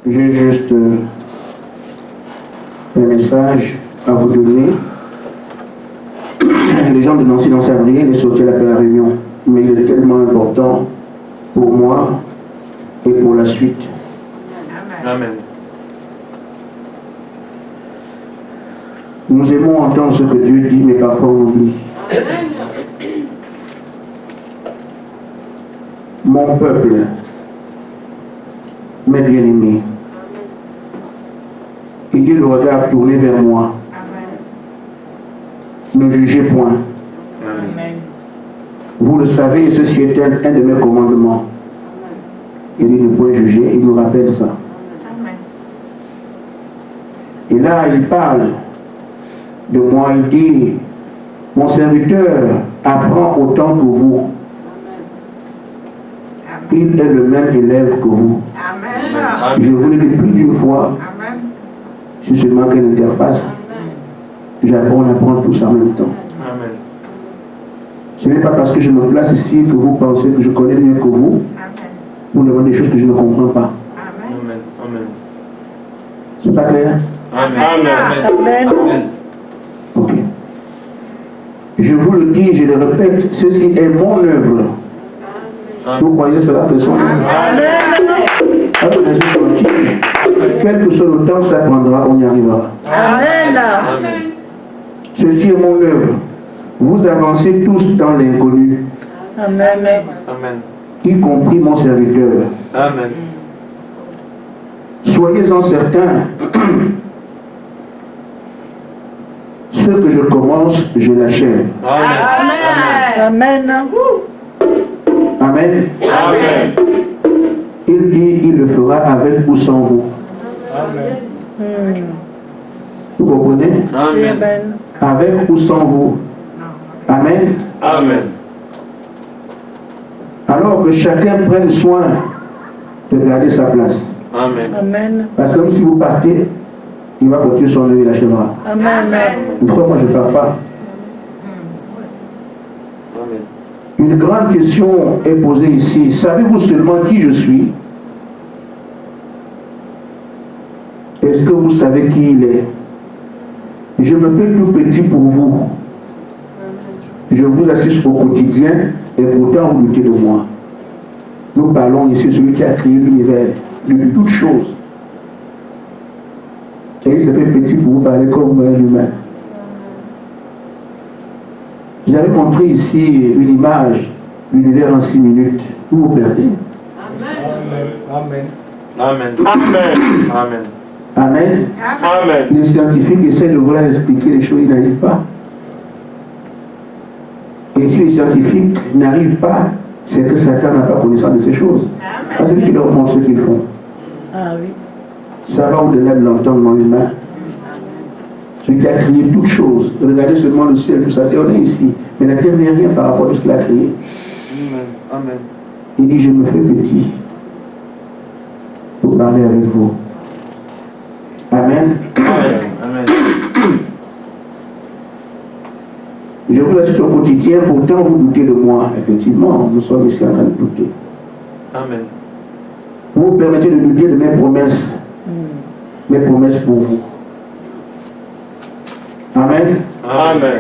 J'ai juste un message à vous donner. Les gens de Nancy n'en savent rien, ils sont sortis à la réunion. Mais il est tellement important pour moi et pour la suite. Amen. Nous aimons entendre ce que Dieu dit, mais parfois on oublie. Mon peuple, mes bien-aimés, ayez le regard tourné vers moi. Ne jugez point. Amen. Vous le savez, ceci est un de mes commandements. Il dit ne point juger, il nous rappelle ça. Et là, il parle de moi, il dit, mon serviteur apprend autant que vous. Il est le même élève que vous. Amen. Je vous l'ai dit plus d'une fois, si seulement quelle interface, j'apprends, on apprend tous en même temps. Amen. Ce n'est pas parce que je me place ici que vous pensez que je connais mieux que vous, pour me demander des choses que je ne comprends pas. Amen. Amen. C'est pas clair? Amen. Amen. Amen. Ok. Je vous le dis, je le répète, ceci est mon œuvre. Vous croyez cela que son œuvre? Quel que soit le temps, ça prendra, on y arrivera. Amen. Amen. Ceci est mon œuvre. Vous avancez tous dans l'inconnu, Amen. Amen. y compris mon serviteur. Amen. Soyez-en certains, ce que je commence, je l'achève. Amen. Amen. Amen. Amen. Il dit, il le fera avec ou sans vous. Vous comprenez? Amen. Amen. Avec ou sans vous. Amen. Amen. Alors que chacun prenne soin de garder sa place. Amen. Amen. Parce que même si vous partez, il va continuer son œuvre et l'achèvera. Amen. Pourquoi moi je ne pars pas? Amen. Une grande question est posée ici. Savez-vous seulement qui je suis? Est-ce que vous savez qui il est? Je me fais tout petit pour vous. Je vous assiste au quotidien et pourtant vous doutez de moi. Nous parlons ici de celui qui a créé l'univers, de toutes choses. Et il se fait petit pour vous parler comme un humain. J'avais montré ici une image, l'univers en 6 minutes. Vous vous perdez. Amen. Amen. Amen. Amen. Amen. Les scientifiques essaient de vouloir expliquer les choses, ils n'arrivent pas. Et si les scientifiques n'arrivent pas, c'est que Satan n'a pas connaissance de ces choses. Parce qu'il leur montre ce qu'ils font. Ah oui. Ça va au-delà de l'entendement humain. Celui qui a créé toutes choses. Regardez seulement le ciel, tout ça, c'est on est ici. Mais la terre n'est rien par rapport à tout ce qu'il a créé. Amen. Il dit, je me fais petit pour parler avec vous. Amen. Amen. Amen. Je vous assiste au quotidien, pourtant vous doutez de moi. Effectivement, nous sommes ici en train de douter. Amen. Vous vous permettez de douter de mes promesses pour vous. Amen. Amen.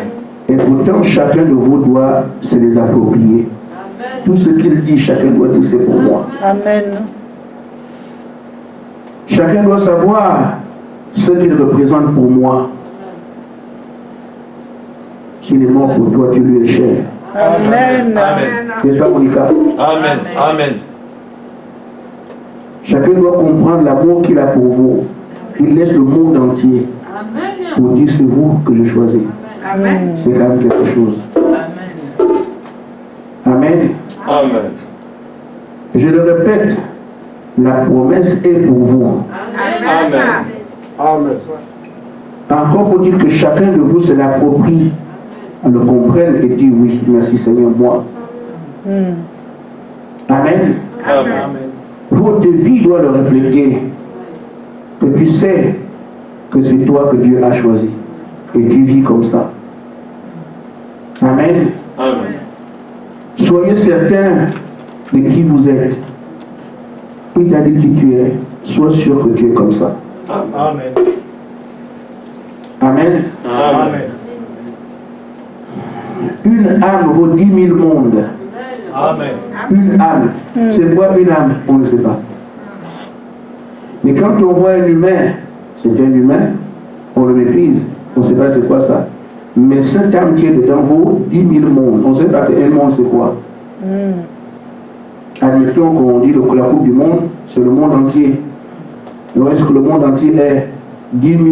Et pourtant, chacun de vous doit se les approprier. Tout ce qu'il dit, chacun doit dire c'est pour moi. Amen. Chacun doit savoir ce qu'il représente pour moi. S'il est mort pour toi, tu lui es cher. Amen. Amen. N'est-ce pas, Monica? Amen. Amen. Chacun doit comprendre l'amour qu'il a pour vous. Il laisse le monde entier pour dire c'est vous que je choisis. Amen. C'est quand même quelque chose. Amen. Amen. Je le répète, la promesse est pour vous. Amen. Amen. Encore faut-il que chacun de vous se l'approprie, le comprenne et dise oui, merci Seigneur, moi. Amen. Amen. Votre vie doit le refléter. Que tu sais que c'est toi que Dieu a choisi. Et tu vis comme ça. Amen. Amen. Soyez certains de qui vous êtes. Il t'a dit qui tu es. Sois sûr que tu es comme ça. Amen. Amen. Amen. Une âme vaut 10 000 mondes. Amen. Une âme. C'est quoi une âme? On ne sait pas. Mais quand on voit un humain, c'est un humain, on le méprise. On ne sait pas c'est quoi ça. Mais cette âme qui est dedans vaut 10 000 mondes. On ne sait pas qu'un monde c'est quoi. Admettons qu'on dit que la Coupe du Monde, c'est le monde entier. Alors est-ce que le monde entier est 10 000?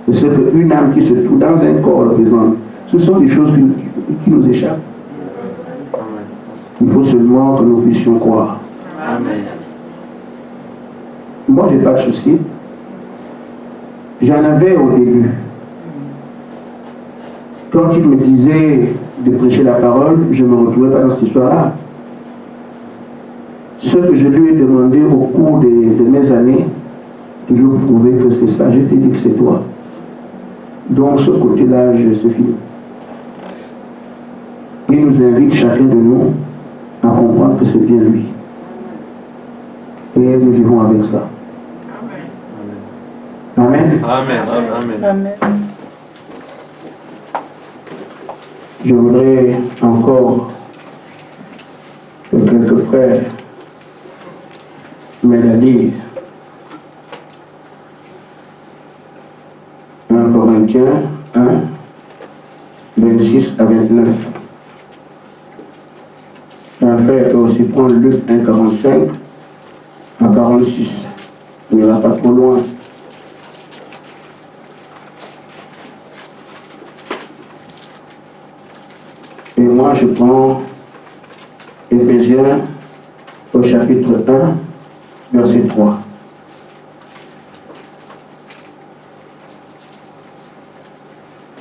C'est ce qu'une âme qui se trouve dans un corps représente. Ce sont des choses qui nous échappent. Il faut seulement que nous puissions croire. Amen. Moi, je n'ai pas de souci. J'en avais au début. Quand il me disait de prêcher la parole, je ne me retrouvais pas dans cette histoire-là. Ce que je lui ai demandé au cours de mes années, toujours prouvé que c'est ça, je t'ai dit que c'est toi. Donc ce côté-là, c'est fini. Il nous invite chacun de nous à comprendre que c'est bien lui. Et nous vivons avec ça. Amen. Amen. Amen. Amen. Je voudrais encore que quelques frères m'aident à lire 1 Corinthiens 1, 26 à 29. Un frère peut aussi prendre Luc 1, 45 à 46. Il n'ira pas trop loin. Et moi, je prends Éphésiens au chapitre 1, verset 3.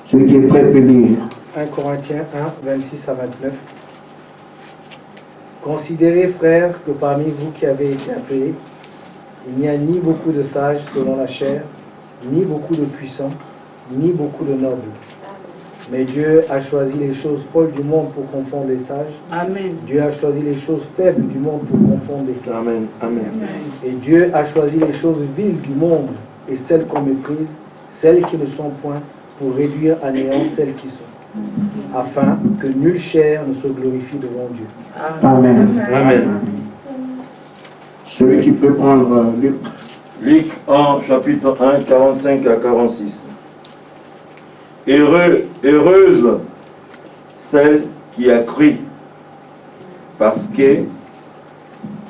Celui qui est prêt peut lire. 1 Corinthiens 1, 26 à 29. Considérez, frères, que parmi vous qui avez été appelés, il n'y a ni beaucoup de sages selon la chair, ni beaucoup de puissants, ni beaucoup de nobles. Mais Dieu a choisi les choses folles du monde pour confondre les sages. Amen. Dieu a choisi les choses faibles du monde pour confondre les faibles. Amen. Amen. Et Dieu a choisi les choses viles du monde et celles qu'on méprise, celles qui ne sont point, pour réduire à néant celles qui sont, afin que nulle chair ne se glorifie devant Dieu. Amen. Amen. Celui qui peut prendre Luc. Luc 1, chapitre 1, 45 à 46. Heureuse celle qui a cru, parce que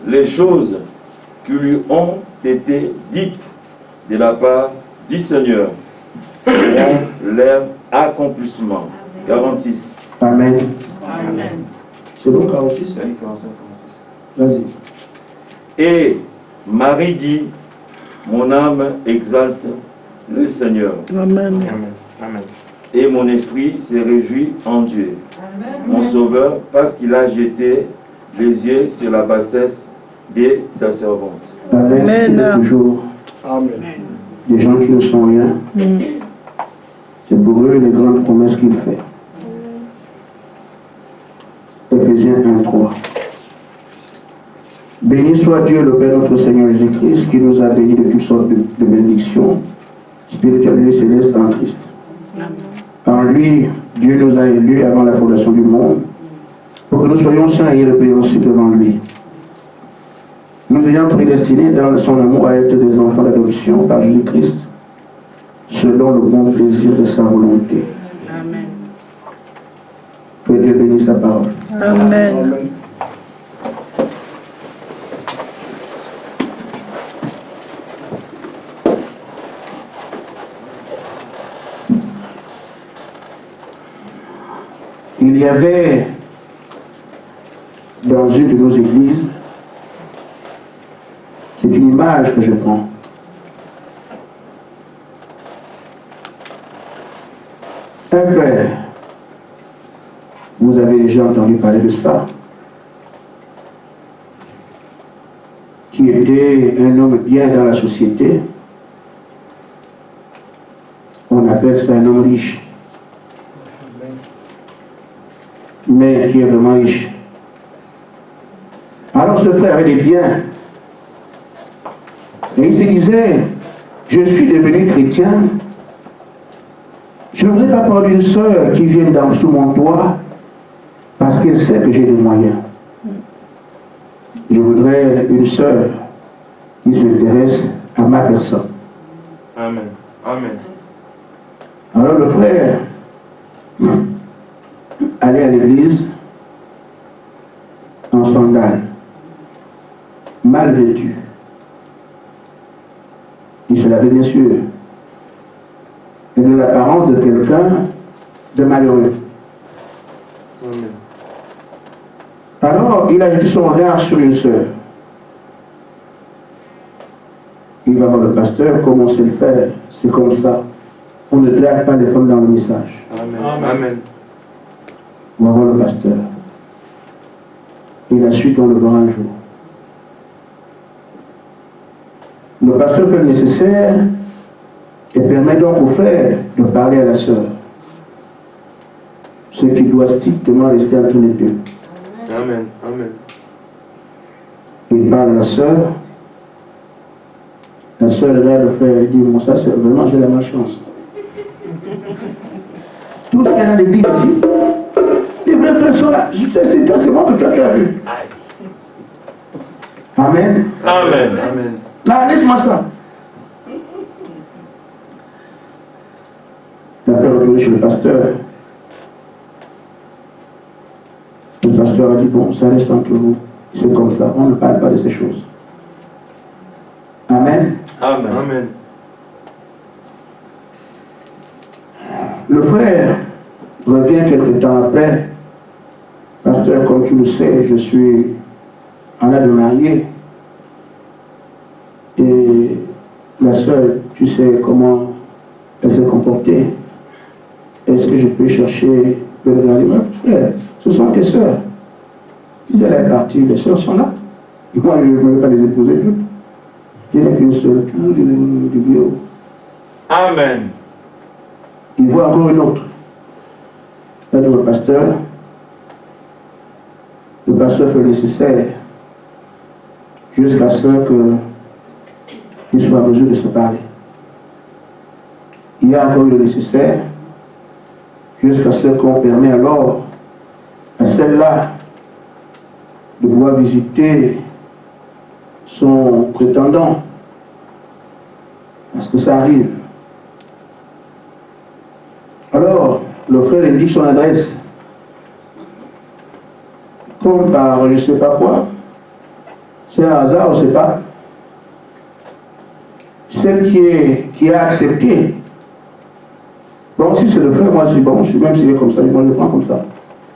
les choses qui lui ont été dites de la part du Seigneur auront leur accomplissement. 46. Amen. Amen. C'est bon, 46? Oui, 45, 46. Vas-y. Et Marie dit, mon âme exalte le Seigneur. Amen. Amen. Amen. Et mon esprit se réjouit en Dieu, mon Sauveur, parce qu'il a jeté les yeux sur la bassesse de sa servante. Amen. Il y a toujours Amen. des gens qui ne sont rien. C'est pour eux les grandes promesses qu'il fait. Éphésiens 1, 3. Béni soit Dieu, le Père notre Seigneur Jésus-Christ, qui nous a bénis de toutes sortes de bénédictions spirituelles et célestes en Christ. En lui, Dieu nous a élus avant la fondation du monde, pour que nous soyons saints et irrépréhensibles devant lui. Nous ayant prédestinés dans son amour à être des enfants d'adoption par Jésus-Christ, selon le bon plaisir de sa volonté. Amen. Que Dieu bénisse sa parole. Amen. Amen. Il y avait dans une de nos églises, c'est une image que je prends. Un frère, vous avez déjà entendu parler de ça, qui était un homme bien dans la société. On appelle ça un homme riche. Mais qui est vraiment riche. Alors ce frère avait des biens. Et il se disait, je suis devenu chrétien, je ne voudrais pas prendre une sœur qui vienne sous mon toit parce qu'elle sait que j'ai des moyens. Je voudrais une sœur qui s'intéresse à ma personne. Amen. Amen. Alors le frère allait à l'église en sandales, mal vêtu. Il se lavait bien sûr. Et de l'apparence de quelqu'un de malheureux. Amen. Alors il a jeté son regard sur une sœur. Il va voir le pasteur, comment c'est le faire. C'est comme ça. On ne drague pas les femmes dans le message. Amen. Amen. On va voir le pasteur. Et la suite, on le verra un jour. Le pasteur fait le nécessaire et permet donc au frère de parler à la sœur. Ce qui doit strictement rester entre les deux. Amen. Amen. Il parle à la sœur. La sœur regarde le frère et dit, bon, ça c'est vraiment, j'ai la malchance. Tout ce qu'il y a dans l'église ici, les vrais frères sont là. C'est toi, c'est moi que toi tu as vu. Amen. Amen. Amen. Ah, laisse-moi ça. Il a fait retourner chez le pasteur. Le pasteur a dit, bon, ça reste entre vous. C'est comme ça, on ne parle pas de ces choses. Amen. Amen. Amen. Le frère revient quelque temps après. Pasteur, comme tu le sais, je suis en âge de marier. Et la sœur, tu sais comment elle s'est comportée. Est-ce que je peux chercher de regarder mes frères? Ce sont tes sœurs. Si elle est partie, les sœurs sont là. Et moi, je ne veux pas les épouser toutes. Je n'ai qu'une seule, tout du vieux. Amen. Il voit encore une autre. Il a dit au pasteur, le pasteur fait le nécessaire jusqu'à ce qu'il soit en mesure de se parler. Il y a encore eu le nécessaire jusqu'à ce qu'on permet alors à celle-là de pouvoir visiter son prétendant. Parce que ça arrive. Alors, le frère indique son adresse. Comme par je ne sais pas quoi. C'est un hasard, on ne sait pas. Celle qui a accepté. Bon, si c'est le frère, moi je suis bon, même s'il est comme ça, moi je le prends comme ça.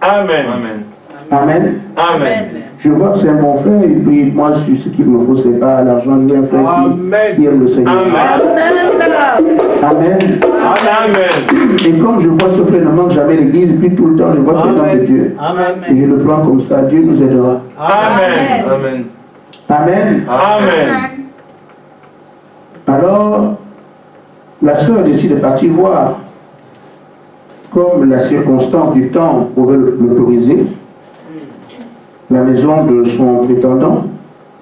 Amen. Amen. Amen. Amen. Je vois que c'est un bon frère, et puis moi, ce qu'il me faut, c'est pas l'argent, je veux un frère qui aime le Seigneur. Amen. Amen. Amen. Et comme je vois ce frère ne manque jamais l'église, et puis tout le temps, je vois qu'il est l'homme de Dieu. Amen. Et je le prends comme ça, Dieu nous aidera. Amen. Amen. Amen. Amen. Alors, la sœur décide de partir voir. Comme la circonstance du temps pouvait l'autoriser, la maison de son prétendant,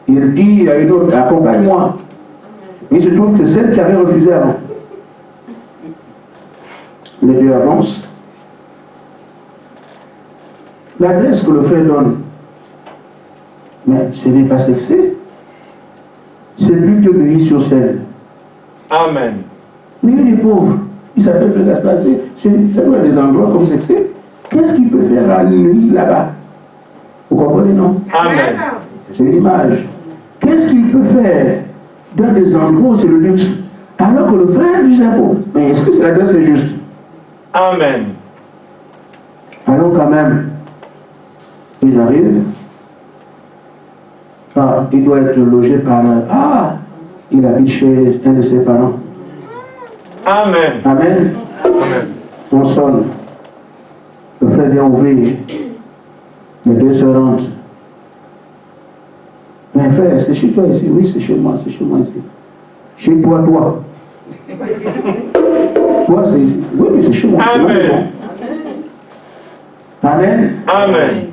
il dit à une autre, accompagne-moi. Il se trouve que c'est celle qui avait refusé avant. Les deux avancent. L'adresse que le frère donne, mais ce n'est pas sexy, c'est plutôt Neuilly-sur-Seine. Amen. Mais il est pauvre, il s'appelle Frère Gaspard, c'est des endroits comme sexy. Qu'est-ce qu'il peut faire à Neuilly là-bas? Vous comprenez, non? Amen. C'est une image. Qu'est-ce qu'il peut faire dans des endroits où c'est le luxe, alors que le frère du impôt? Mais est-ce que l'adresse est juste? Amen. Alors quand même, il arrive. Ah, il doit être logé par... Ah, il habite chez un de ses parents. Amen. Amen. Amen. On sonne. Le frère vient ouvrir. Les deux se rentrent. Mais frère, c'est chez toi ici? Oui, c'est chez moi ici. Chez toi, toi. Toi, c'est ici. Oui, mais c'est chez moi. Amen. Amen. Amen.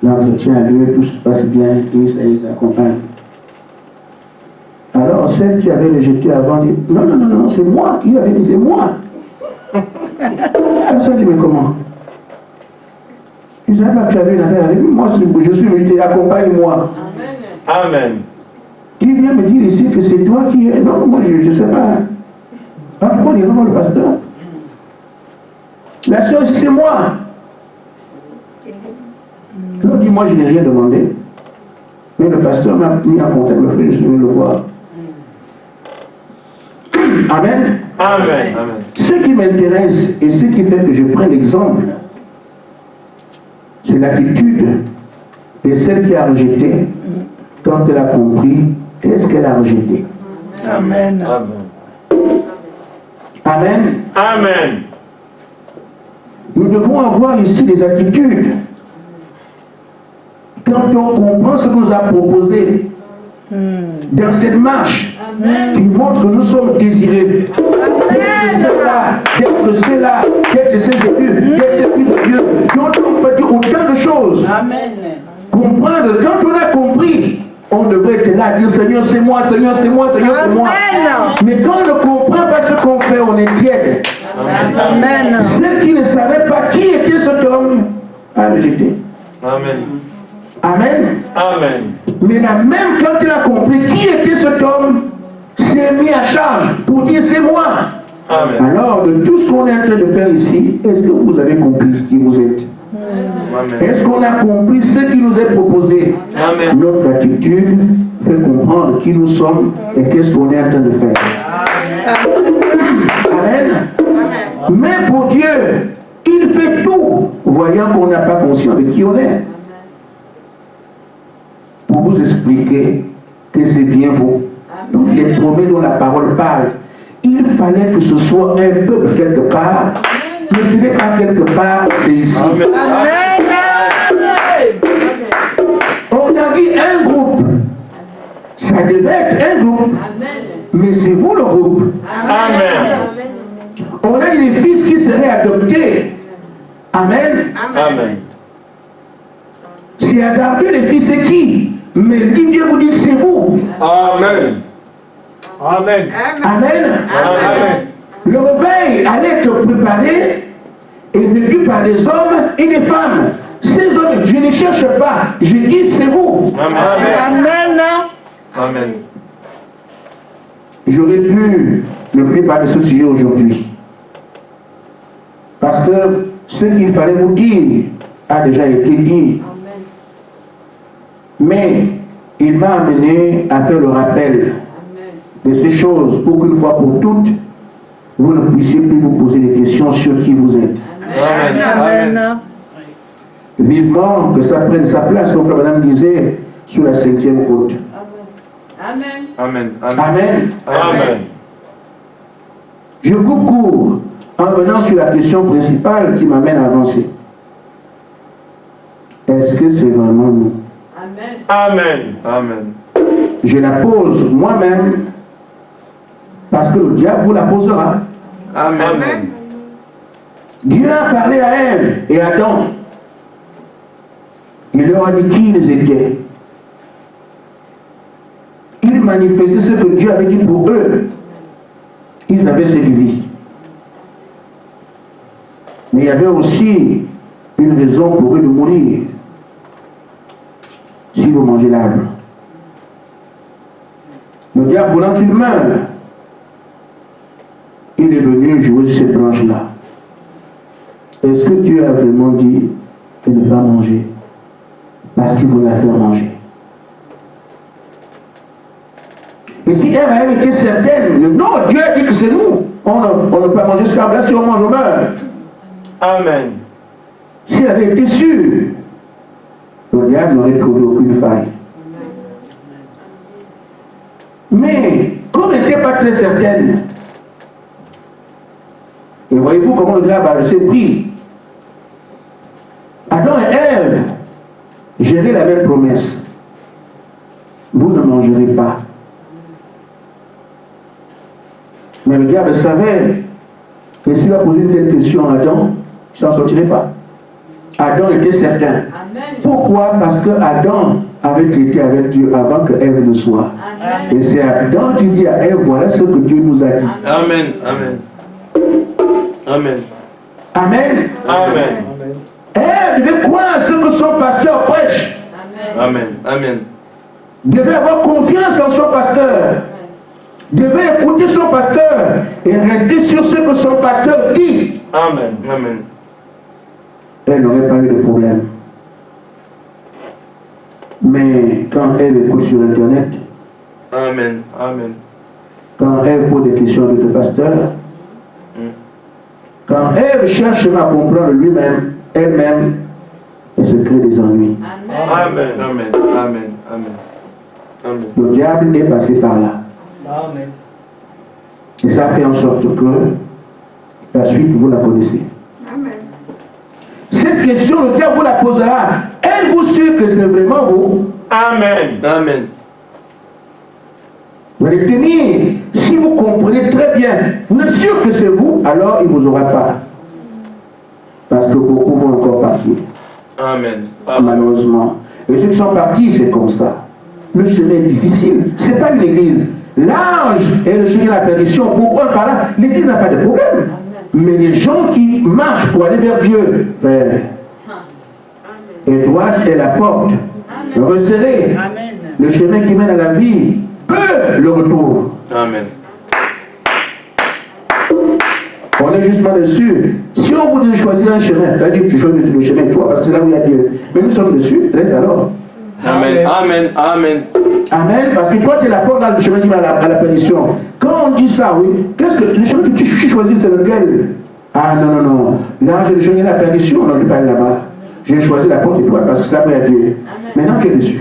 L'entretien a lieu, tout se passe bien, et ça les accompagne. Alors, celle qui avait rejeté avant dit, non, c'est moi qui l'avais dit, c'est moi. Personne dit, mais comment? Je ne savais pas que tu avais une affaire avec moi, je suis venu, accompagne-moi. Amen. Tu viens me dire ici que c'est toi qui es. Non, moi je ne sais pas. En tout cas, on ira voir le pasteur. La sœur, c'est moi. L'autre dit, moi je n'ai rien demandé. Mais le pasteur m'a mis en contact, le frère, je suis venu le voir. Amen. Amen. Amen. Ce qui m'intéresse et ce qui fait que je prends l'exemple, c'est l'attitude de celle qui a rejeté quand elle a compris qu'est-ce qu'elle a rejeté. Amen. Amen. Amen. Nous devons avoir ici des attitudes. Quand on comprend ce qu'on nous a proposé dans cette marche, qui montre que nous sommes désirés d'être ceux-là, d'être ces élus, d'être ces fils de Dieu, qui ont dit autant de choses. Amen. Comprendre, quand on a compris, on devrait être là, dire Seigneur, c'est moi, Seigneur, c'est moi, Seigneur, c'est moi. Mais quand on ne comprend pas ce qu'on fait, on est tiède. Amen. Ceux qui ne savaient pas qui était cet homme a rejeté. Amen. Amen. Amen. Mais là, même quand il a compris qui était cet homme, s'est mis à charge pour dire c'est moi. Amen. Alors, de tout ce qu'on est en train de faire ici, est-ce que vous avez compris qui vous êtes? Amen. Est-ce qu'on a compris ce qui nous est proposé? Amen. Notre attitude fait comprendre qui nous sommes et qu'est-ce qu'on est en train de faire. Amen. Mais pour Dieu, il fait tout, voyant qu'on n'a pas conscience de qui on est. Pour vous expliquer que c'est bien vous. Toutes les promesses dont la parole parle, il fallait que ce soit un peuple quelque part, mais ce n'est pas quelque part, c'est ici. Amen. On a dit un groupe. Ça devait être un groupe. Mais c'est vous le groupe. Amen. On a dit les fils qui seraient adoptés. Amen. Amen. C'est hasardeux, les fils, c'est qui? Mais il vient vous dire c'est vous. Amen. Amen. Amen. Amen. Le réveil allait être préparé et vécu par des hommes et des femmes. Ces hommes, je ne cherche pas. Je dis c'est vous. Amen. Amen. Amen. J'aurais pu ne plus parler de ce sujet aujourd'hui. Parce que ce qu'il fallait vous dire a déjà été dit. Mais il m'a amené à faire le rappel de ces choses pour qu'une fois pour toutes, vous ne puissiez plus vous poser des questions sur qui vous êtes. Amen. Amen. Vivement que ça prenne sa place, comme Frère Madame disait, sur la 5e côte. Amen. Amen. Amen. Amen. Je coupe court en venant sur la question principale qui m'amène à avancer. Est-ce que c'est vraiment nous? Amen. Amen. Je la pose moi-même parce que le diable vous la posera. Amen. Dieu a parlé à Ève et à Adam. Il leur a dit qui ils étaient. Ils manifestaient ce que Dieu avait dit pour eux. Ils avaient cette vie. Mais il y avait aussi une raison pour eux de mourir. Si vous mangez l'arbre. Le diable voulant qu'il meure, il est venu jouer sur cette branche-là. Est-ce que Dieu a vraiment dit de ne pas manger? Parce qu'il vous l'a fait manger. Et si Ève avait été certaine, non, Dieu a dit que c'est nous. On ne peut pas manger cet arbre-là, si on mange, on meurt. Amen. Si elle avait été sûre, le diable n'aurait trouvé aucune faille. Mais, comme elle n'était pas très certaine, et voyez-vous comment le diable a laissé pris. Adam et Ève géraient la même promesse. Vous ne mangerez pas. Mais le diable savait que s'il a posé une telle question à Adam, il ne s'en sortirait pas. Adam était certain. Amen. Pourquoi? Parce que Adam avait traité avec Dieu avant que Ève ne soit. Amen. Et c'est Adam qui dit à Ève, voilà ce que Dieu nous a dit. Amen. Amen. Amen. Amen. Amen. Ève devait croire ce que son pasteur prêche. Amen. Amen. Devait avoir confiance en son pasteur. Devait écouter son pasteur et rester sur ce que son pasteur dit. Amen. Amen. Elle n'aurait pas eu de problème. Mais quand elle écoute sur Internet, Amen. Amen. quand elle pose des questions de pasteur, quand elle cherche à comprendre lui-même, elle-même, elle se crée des ennuis. Amen. Amen. Amen. Amen. Amen. Le diable est passé par là. Amen. Et ça fait en sorte que la suite, vous la connaissez. Amen. Cette question, le diable vous la posera. Êtes-vous sûr que c'est vraiment vous? Amen. Amen. Vous allez tenir. Si vous comprenez très bien, vous êtes sûr que c'est vous, alors il ne vous aura pas. Parce que beaucoup vont encore partir. Amen. Malheureusement. Et ceux qui sont partis, c'est comme ça. Le chemin est difficile. Ce n'est pas une église. Large est le chemin de la perdition. Pourquoi par là? L'église n'a pas de problème. Mais les gens qui marchent pour aller vers Dieu, frère, étroite est la porte. Resserrez. Le chemin qui mène à la vie, peu le retrouve. Amen. On est justement dessus. Si on voulait choisir un chemin, c'est-à-dire que tu choisis le chemin toi, parce que c'est là où il y a Dieu. Mais nous sommes dessus, reste alors. Amen. Amen. Amen. Amen, parce que toi tu es la porte dans le chemin qui va à la perdition. Quand on dit ça, oui, qu'est-ce que le chemin que tu choisis, c'est lequel? Ah non, non, non. Là, j'ai le chemin de la perdition, non, je ne vais pas aller là-bas. J'ai choisi la porte étoile parce que c'est là où il y a Dieu. Maintenant tu es dessus.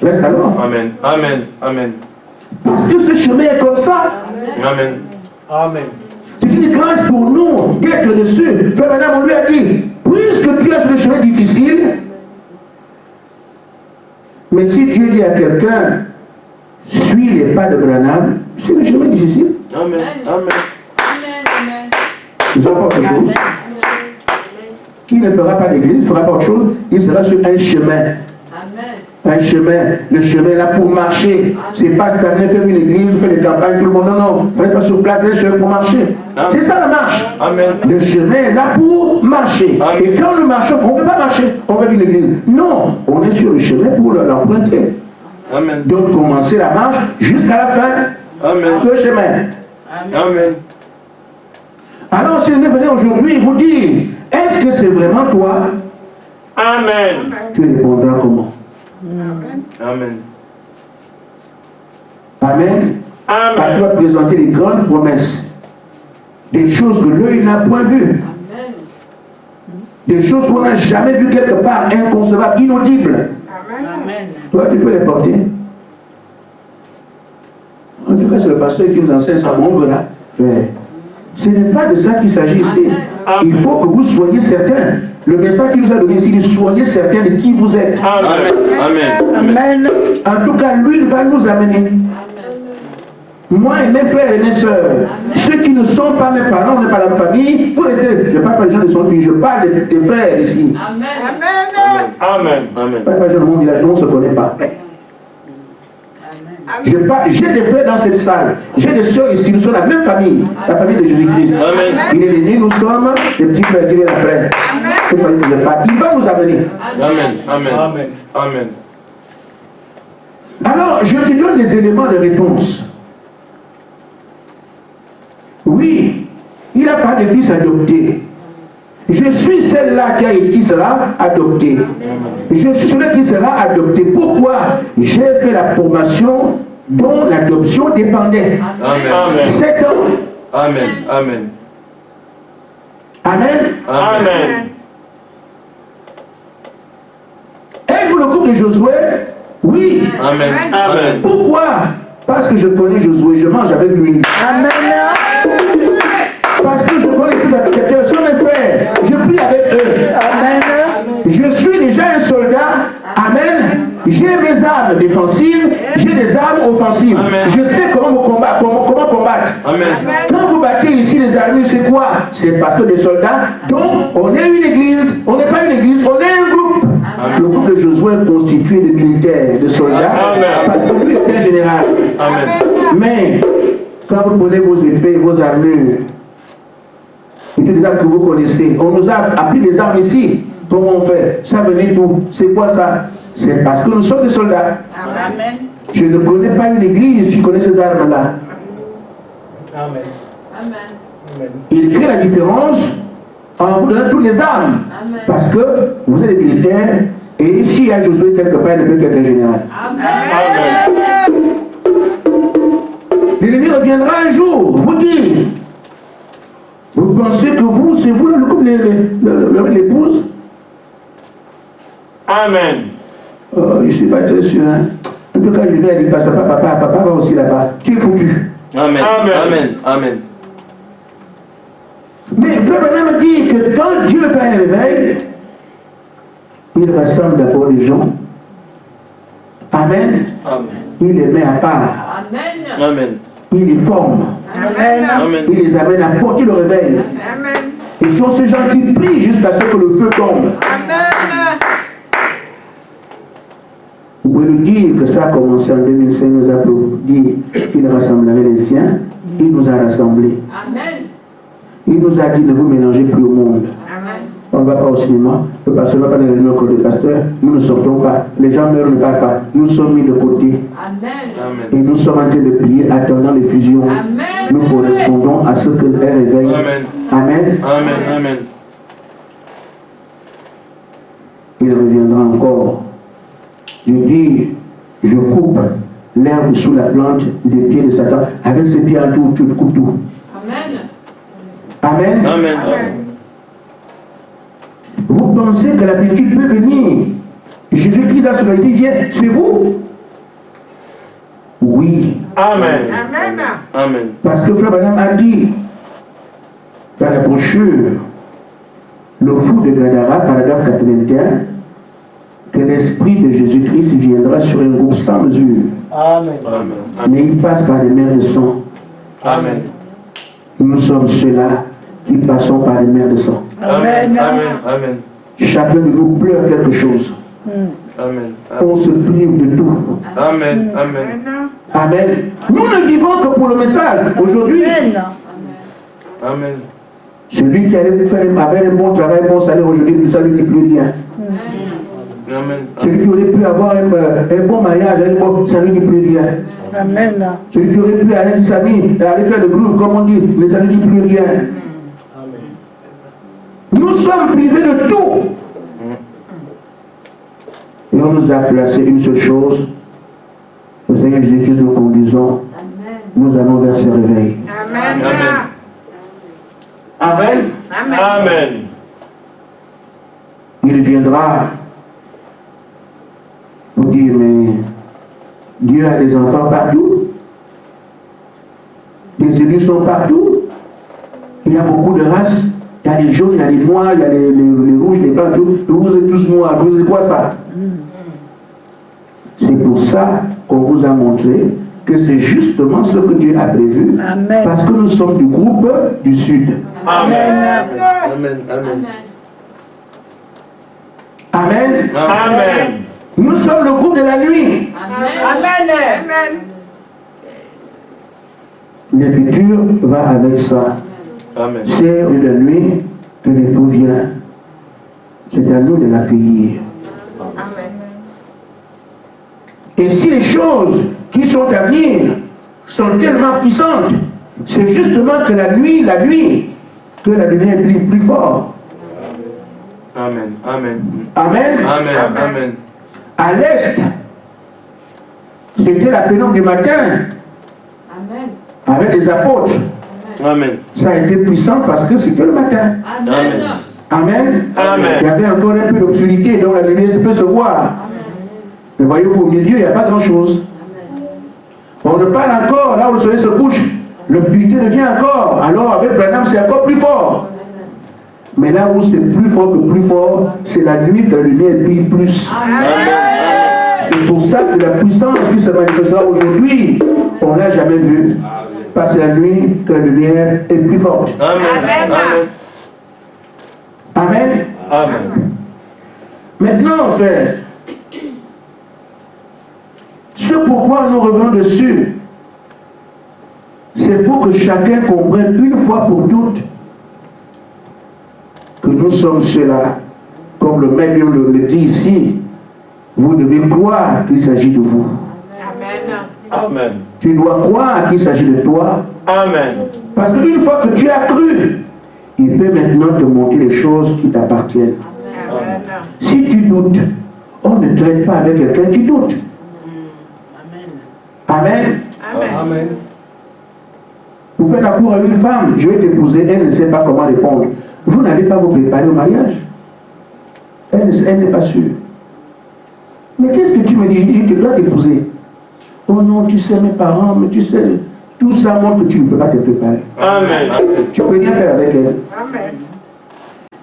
Reste alors. Amen. Amen. Amen. Parce que ce chemin est comme ça. Amen. Amen. C'est une grâce pour nous d'être dessus. Frère Madame, on lui a dit, puisque tu es sur le chemin difficile, mais si Dieu dit à quelqu'un, suis les pas de Branham, c'est le chemin difficile. Amen. Amen. Amen. Ils n'ont pas autre chose. Il ne fera pas d'église, il ne fera pas autre chose, il sera sur un chemin. Un chemin, le chemin est là pour marcher. C'est pas stagner, faire une église, faire des campagnes, tout le monde. Non, non, ça n'est pas sur place, c'est un chemin pour marcher. C'est ça la marche. Amen. Le chemin est là pour marcher. Amen. Et quand nous marchons, on ne peut pas marcher, on va une église. Non, on est sur le chemin pour l'emprunter. Amen. Donc commencer la marche jusqu'à la fin. Amen. Le chemin. Amen. Alors si vous venez aujourd'hui vous dire, est-ce que c'est vraiment toi? Amen. Tu répondras comment? Amen. Amen. Parce que tu vas présenter les grandes promesses. Des choses que l'œil n'a point vues. Des choses qu'on n'a jamais vues quelque part, inconcevables, inaudibles. Amen. Toi, tu peux les porter. En tout cas, c'est le pasteur qui nous enseigne ça. On verra. Ce n'est pas de ça qu'il s'agit ici. Il faut que vous soyez certains. Le message qu'il nous a donné ici, dit soyez certains de qui vous êtes. Amen. Amen. Amen. En tout cas, lui, il va nous amener. Moi et mes frères et mes soeurs, ceux qui ne sont pas mes parents, on n'est pas la famille, vous restez. Je ne parle pas des gens de son pays, je parle des frères ici. Amen. Amen. Amen. Je ne parle pas des gens de mon village, on ne se connaît pas. J'ai des frères dans cette salle, j'ai des soeurs ici, nous sommes la même famille, la famille de Jésus-Christ. Amen. Il est l'aîné, nous sommes des petits frères qui viennent après. Cette famille ne pas. Il va nous amener. Amen. Amen. Amen. Amen. Alors, je te donne des éléments de réponse. Oui, il n'a pas de fils adopté. Je suis celle-là qui sera adoptée. Je suis celui qui sera adopté. Pourquoi? J'ai fait la formation dont l'adoption dépendait. Amen. 7 ans. Amen. Amen. Amen. Amen. Êtes-vous le groupe de Josué? Oui. Amen. Amen. Pourquoi? Parce que je connais Josué, je mange avec lui. Amen. Parce que je connais ses applications, sont mes frères. Je prie avec eux. Amen. Je suis déjà un soldat. Amen. J'ai mes armes défensives, j'ai des armes offensives. Amen. Je sais comment combattre. Amen. Quand vous combattez ici les armées, c'est quoi? C'est parce que des soldats. Donc, on est une église. On n'est pas une église, on est un groupe. Le groupe de Josué est constitué de militaires, de soldats. Parce que lui était général. Mais, quand vous prenez vos épées, vos armures, et toutes les armes que vous connaissez, on nous a appris les armes ici. Comment on fait? Ça venait d'où? C'est quoi ça? C'est parce que nous sommes des soldats. Amen. Je ne connais pas une église qui connaît ces armes-là. Amen. Amen. Amen. Il crée la différence en vous donnant toutes les armes. Amen. Parce que vous êtes des militaires et s'il y a Josué quelque part, il ne peut qu'être un général. Amen. L'ennemi reviendra un jour, vous dire. Vous pensez que vous, c'est vous le couple, l'épouse? Amen. Je ne suis pas très sûr. Hein. En tout cas, je vais aller, papa va aussi là-bas. Tu es foutu. Amen. Amen. Amen. Mais Frère Branham dit que quand Dieu fait un réveil, il rassemble d'abord les gens. Amen. Amen. Il les met à part. Amen. Amen. Il les forme. Amen. Amen. Il les amène à porter le réveil. Amen. Et sont ces gens qui prient jusqu'à ce que le feu tombe. Amen. Vous pouvez nous dire que ça a commencé en 2005, il nous a dit qu'il rassemblerait les siens. Il nous a rassemblés. Amen. Il nous a dit de vous mélanger plus au monde. Amen. On ne va pas au cinéma, le pasteur ne va pas dans les réunions comme le pasteur, nous ne sortons pas, les gens meurent, ne parlent pas, nous sommes mis de côté. Amen. Et nous sommes en train de prier, attendant les fusions. Amen. Nous correspondons à ce qu'elle réveille. Amen. Amen. Amen. Amen. Il reviendra encore. Je dis, je coupe l'herbe sous la plante des pieds de Satan. Avec ses pieds en tout, tu coupes tout. Amen. Amen. Amen. Vous pensez que l'habitude peut venir? Jésus-Christ dans son été vient, c'est vous? Oui. Amen. Amen. Parce que Frère Branham a dit dans la brochure, le fou de Gadara, paragraphe 81, que l'esprit de Jésus-Christ viendra sur un groupe sans mesure. Amen. Amen. Mais il passe par les mers de sang. Amen. Nous sommes ceux-là qui passons par les mers de sang. Amen. Amen. Amen. Chacun de nous pleure quelque chose. Amen. On se prive de tout. Amen. Amen. Amen. Nous ne vivons que pour le message. Aujourd'hui, Amen. celui qui avait un bon travail, un bon salaire, aujourd'hui, ça ne lui dit plus rien. Amen. Celui qui aurait pu avoir un bon mariage, ça ne lui dit plus rien. Amen. Celui qui aurait pu aller avec ses amis, aller faire le groove, comme on dit, mais ça ne lui dit plus rien. Nous sommes privés de tout. Et on nous a placé une seule chose. Le Seigneur Jésus-Christ nous conduisons. Nous allons vers ce réveil. Amen. Amen. Amen. Il viendra. Vous dire, mais Dieu a des enfants partout. Les élus sont partout. Il y a beaucoup de races. Il y a les jaunes, il y a les noirs, il y a les rouges, les blancs. Vous êtes tous noirs. Vous êtes quoi ça? C'est pour ça qu'on vous a montré que c'est justement ce que Dieu a prévu. Amen. Parce que nous sommes du groupe du Sud. Amen. Amen. Amen. Amen. Amen. Nous sommes le groupe de la nuit. Amen. L'écriture va avec ça. Amen. C'est de la nuit que l'époux vient. C'est à nous de l'accueillir. Et si les choses qui sont à venir sont tellement puissantes, c'est justement que la nuit, que la lumière est plus fort. Amen. Amen. Amen. Amen. Amen. À l'est, c'était la pénombre du matin avec les apôtres. Amen. Ça a été puissant parce que c'était le matin. Amen. Amen. Amen. Il y avait encore un peu d'obscurité, donc la lumière peut se voir. Mais voyez-vous, au milieu, il n'y a pas grand-chose. On ne parle encore, là où le soleil se couche, l'obscurité devient encore. Alors avec Branham, c'est encore plus fort. Mais là où c'est plus fort que plus fort, c'est la nuit que la lumière brille plus. C'est pour ça que la puissance qui se manifestera aujourd'hui, on ne l'a jamais vue. passe la nuit, que la lumière est plus forte. Amen. Amen. Amen. Amen. Maintenant, frère, ce pourquoi nous revenons dessus, c'est pour que chacun comprenne une fois pour toutes que nous sommes ceux-là, comme le maître le dit ici, vous devez croire qu'il s'agit de vous. Amen. Tu dois croire qu'il s'agit de toi. Amen. Parce qu'une fois que tu as cru, il peut maintenant te montrer les choses qui t'appartiennent. Si tu doutes, on ne traite pas avec quelqu'un qui doute. Amen. Amen. Vous faites la cour à une femme, je vais t'épouser, elle ne sait pas comment répondre. Vous n'allez pas vous préparer au mariage. Elle n'est pas sûre. Mais qu'est-ce que tu me dis? Je dis, je dois t'épouser. Oh non, tu sais mes parents, mais tu sais, tout ça montre que tu ne peux pas te préparer. Amen. Tu peux rien faire avec elle. Amen.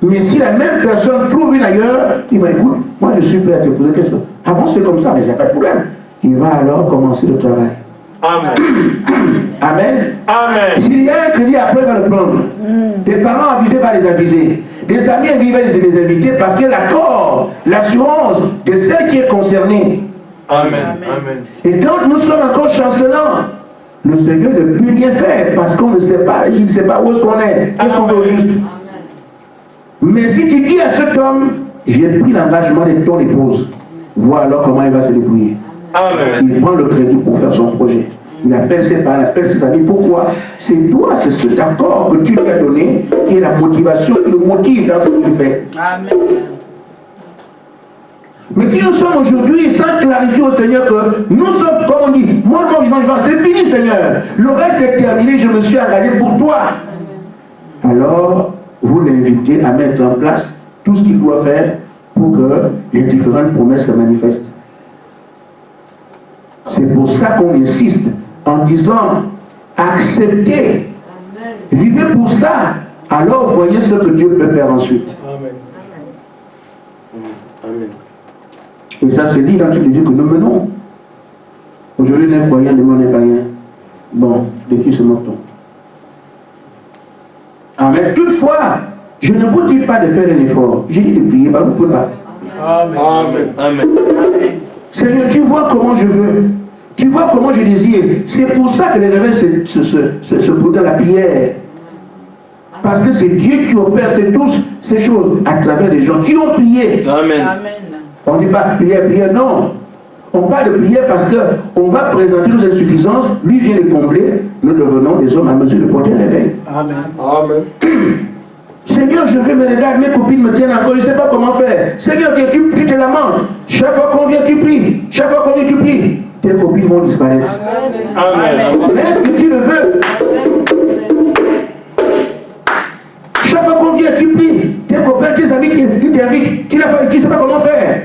Mais si la même personne trouve une ailleurs, il va écoute, moi je suis prêt à t'épouser. Qu'est-ce que... Ah bon, c'est comme ça, mais il n'y a pas de problème. Il va alors commencer le travail. Amen. Amen. Amen. S'il y a un crédit, après il va le prendre. Les parents avisés va les aviser. Des amis invités va les inviter parce que l'accord, l'assurance de celle qui est concernée. Amen. Amen. Et quand nous sommes encore chancelants, le Seigneur ne peut rien faire parce qu'on ne sait pas, il ne sait pas où est-ce qu'on est. Qu'est-ce qu'on veut au juste? Mais si tu dis à cet homme, j'ai pris l'engagement de ton épouse, vois alors comment il va se débrouiller. Amen. Il prend le crédit pour faire son projet. Il appelle ses parents, il appelle ses amis. Pourquoi? C'est toi, c'est cet accord que tu lui as donné qui est la motivation, le motif dans ce que tu fais. Amen. Mais si nous sommes aujourd'hui sans clarifier au Seigneur que nous sommes, comme on dit, moi, vivant, c'est fini, Seigneur. Le reste est terminé, je me suis engagé pour toi. Alors, vous l'invitez à mettre en place tout ce qu'il doit faire pour que les différentes promesses se manifestent. C'est pour ça qu'on insiste en disant acceptez, vivez pour ça, alors voyez ce que Dieu peut faire ensuite. Amen. Amen. Et ça c'est dit dans toutes les vies que nous menons. Aujourd'hui, les croyants, demain les païens. Bon, de qui se moque-t-on? Amen. Toutefois, je ne vous dis pas de faire un effort. J'ai dit de prier, vous ne pouvez pas. Amen. Amen. Seigneur, tu vois comment je veux. Tu vois comment je désire. C'est pour ça que les réveils se posent dans la prière. Parce que c'est Dieu qui opère tous ces choses à travers les gens qui ont prié. Amen. On ne dit pas prière, non. On parle de prière parce qu'on va présenter nos insuffisances, lui vient les combler, nous devenons des hommes à mesure de porter un réveil. Amen. Amen. Seigneur, je vais me regarder, mes copines me tiennent encore, je ne sais pas comment faire. Seigneur, viens, tu te lamentes. Chaque fois qu'on vient, tu pries. Chaque fois qu'on vient, tu pries. Tes copines vont disparaître. Amen. Mais est-ce que tu le veux? Chaque fois qu'on vient, tu pries. Tes copains, tes amis qui t'invitent, tu ne sais pas comment faire.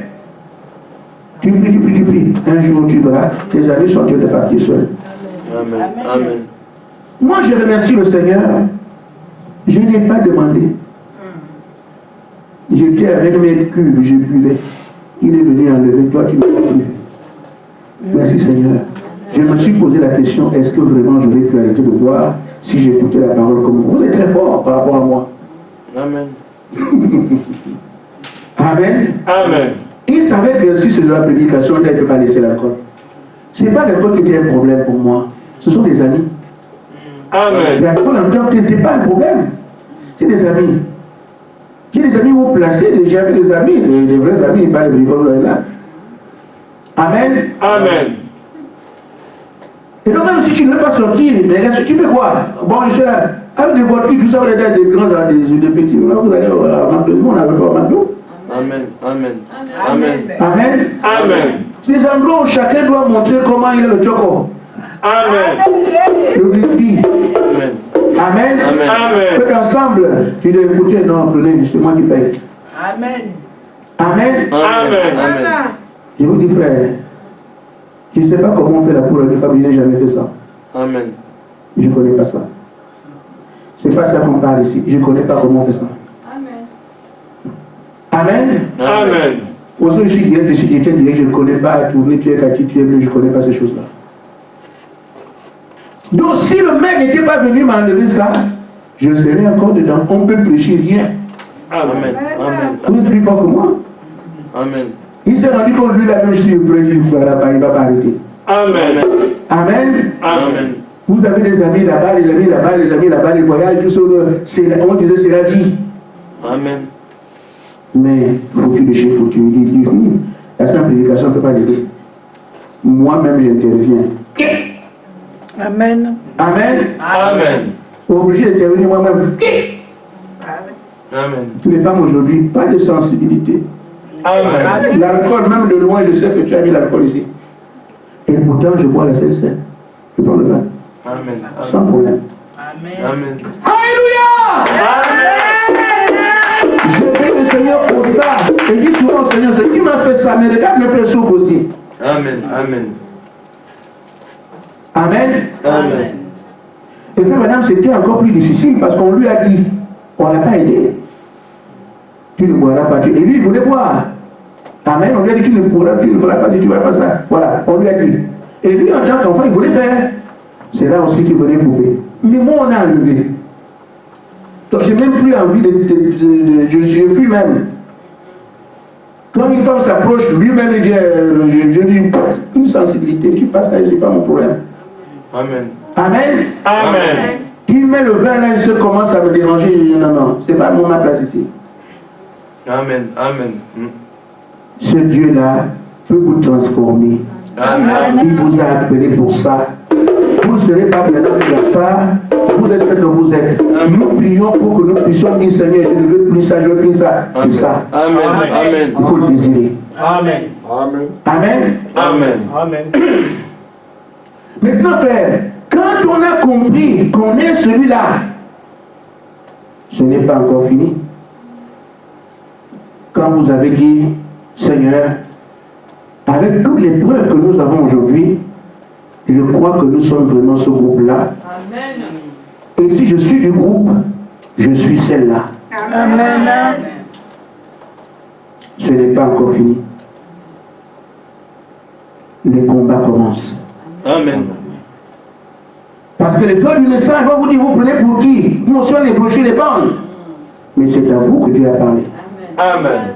Tu pries. Un jour, tu verras, tes amis sont de partir seuls. Amen. Amen. Moi, je remercie le Seigneur. Je n'ai pas demandé. J'étais avec mes cuves, je buvais. Il est venu enlever, toi tu ne peux plus. Merci Seigneur. Je me suis posé la question, est-ce que vraiment j'aurais pu arrêter de boire si j'écoutais la parole comme vous? Vous êtes très fort par rapport à moi. Amen. Amen. Amen. Il savait que si c'est de la prédication, il ne peut pas laisser l'alcool. Ce n'est pas l'alcool qui était un problème pour moi. Ce sont des amis. Amen. L'alcool en tant que n'était pas un problème. C'est des amis. J'ai des amis où placés, j'avais des amis, les vrais amis, pas les bricoles là. Amen. Amen. Et donc même si tu ne veux pas sortir, mais tu fais quoi? Bon, je suis là, avec des voitures, tout ça, vous allez dans des grands, des petits. Là, vous allez à McDo, on n'avait pas au McDo. Amen. Amen. Amen. Amen. Amen. C'est des endroits où chacun doit montrer comment il est le choco. Amen. Le whisky. Amen. Amen. Amen. Amen. Faites ensemble. Tu dois écouter, non, prenez, c'est moi qui paye. Amen. Amen. Amen. Amen. Je vous dis, frère, je ne sais pas comment on fait la cour à une femme, je n'ai jamais fait ça. Amen. Je ne connais pas ça. C'est pas ça qu'on parle ici. Je ne connais pas comment on fait ça. Amen. Amen. Pour ceux qui viennent ici, je ne connais pas à tourner, tu es kaki, tu es bleu, je ne connais pas ces choses-là. Donc si le maire n'était pas venu m'enlever ça, je serais encore dedans. On ne peut prêcher rien. Amen. Amen. Vous êtes plus fort que moi. Amen. Il s'est rendu compte, lui, la même chose, il ne va pas arrêter. Amen. Amen. Amen. Vous avez des amis là-bas, les amis là-bas, les amis là-bas, les voyages, tout ça, on disait c'est la vie. Amen. Mais foutu de chez foutu, il dit, la simple prédication ne peut pas l'aider. Moi-même, j'interviens. Amen. Amen. Amen. Obligé d'intervenir moi-même. Amen. Toutes les femmes aujourd'hui, pas de sensibilité. Amen. L'alcool, même de loin, je sais que tu as mis l'alcool ici. Et pourtant, je bois la Sainte-Seine. Je prends le vin. Amen. Sans problème. Amen. Alléluia! Je prie le Seigneur pour ça. Et dis souvent au Seigneur, c'est qui m'a fait ça, mais regarde, mes frères souffrent aussi. Amen. Amen. Amen. Amen. Et frère, madame, c'était encore plus difficile parce qu'on lui a dit, on ne l'a pas aidé. Tu ne boiras pas. Et lui, il voulait boire. Amen. On lui a dit, tu ne feras pas si tu ne feras pas ça. Voilà, on lui a dit. Et lui, en tant qu'enfant, il voulait faire. C'est là aussi qu'il venait couper. Mais moi, on a enlevé. Donc, j'ai même plus envie je fuis même. Quand une femme s'approche, lui-même, il vient, je dis, une sensibilité, tu passes là, c'est pas mon problème. Amen. Amen. Amen. Tu mets le vin là, il se commence à me déranger. Non, non, c'est pas ma place ici. Amen. Amen. Ce Dieu-là peut vous transformer. Amen. Il vous a appelé pour ça. Vous ne serez pas bien dans la part. Vous êtes ce que vous êtes. Nous prions pour que nous puissions dire, Seigneur, je ne veux plus ça, je veux plus ça. C'est ça. Amen. Amen. Il faut le désirer. Amen. Amen. Amen. Amen. Maintenant, frère, quand on a compris qu'on est celui-là, ce n'est pas encore fini. Quand vous avez dit, Seigneur, avec toutes les preuves que nous avons aujourd'hui, je crois que nous sommes vraiment ce groupe-là. Amen. Et si je suis du groupe, je suis celle-là. Amen. Ce n'est pas encore fini. Les combats commencent. Amen. Parce que les toi du message vont vous dire, vous prenez pour qui? Nous sommes les brochures, les bandes. Mais c'est à vous que Dieu a parlé. Amen.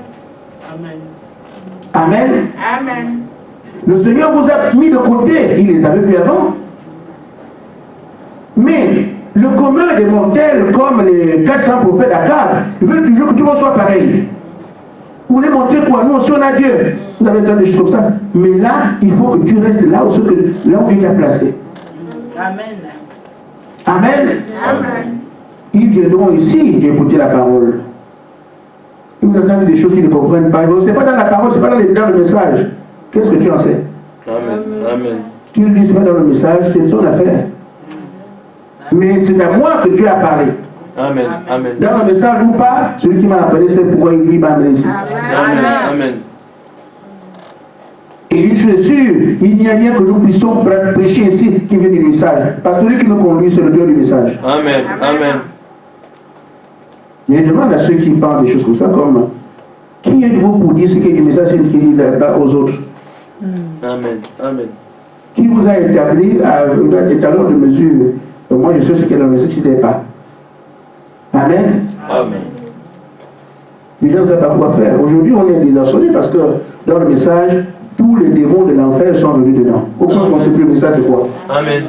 Amen. Amen. Le Seigneur vous a mis de côté. Il les avait vus avant. Mais le commun des mortels, comme les 400 prophètes d'Akab, ils veulent toujours que tout le monde soit pareil. Vous voulez montrer quoi? Nous aussi on a Dieu. Vous avez entendu des choses comme ça. Mais là, il faut que tu restes là où Dieu t'a placé. Amen. Amen. Amen. Ils viendront ici écouter la parole. Ils vous entendent des choses qu'ils ne comprennent pas. Ce n'est pas dans la parole, ce n'est pas dans le message. Qu'est-ce que tu en sais? Amen. Amen. Tu le dis, ce n'est pas dans le message, c'est son affaire. Mais c'est à moi que tu as parlé. Amen. Amen. Dans le message ou pas, celui qui m'a appelé, c'est pourquoi il m'a amené ici. Amen. Amen. Et je suis sûr, il n'y a rien que nous puissions prêcher ici qui vient du message. Parce que celui qui nous conduit, c'est le Dieu du message. Amen. Amen. Il y a une demande à ceux qui parlent des choses comme ça, comme qui êtes-vous pour dire ce qui est du message et ce qui est là-bas aux autres? Amen. Amen. Qui vous a établi à l'étalon de mesure? Moi, je sais ce qui est dans le message, ce n'est pas. Amen. Amen. Les gens ne savent pas quoi faire. Aujourd'hui, on est désarçonnés parce que dans le message, tous les démons de l'enfer sont venus dedans. Au point qu'on ne sait plus le message, c'est quoi? Amen.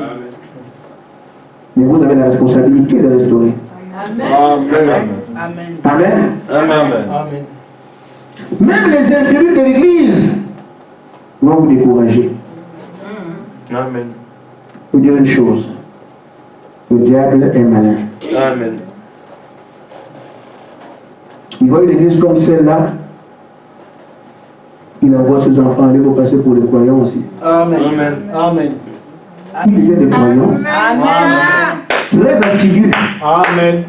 Mais vous avez la responsabilité de restaurer. Amen. Amen. Amen. Amen. Amen. Même les incrédules de l'Église vont vous décourager. Amen. Je vous dire une chose. Le diable est malin. Amen. Il voit une église comme celle-là. Il envoie ses enfants aller vous passer pour les croyants aussi. Amen. Amen. Amen. Qui devient des croyants? Très assidus, Amen.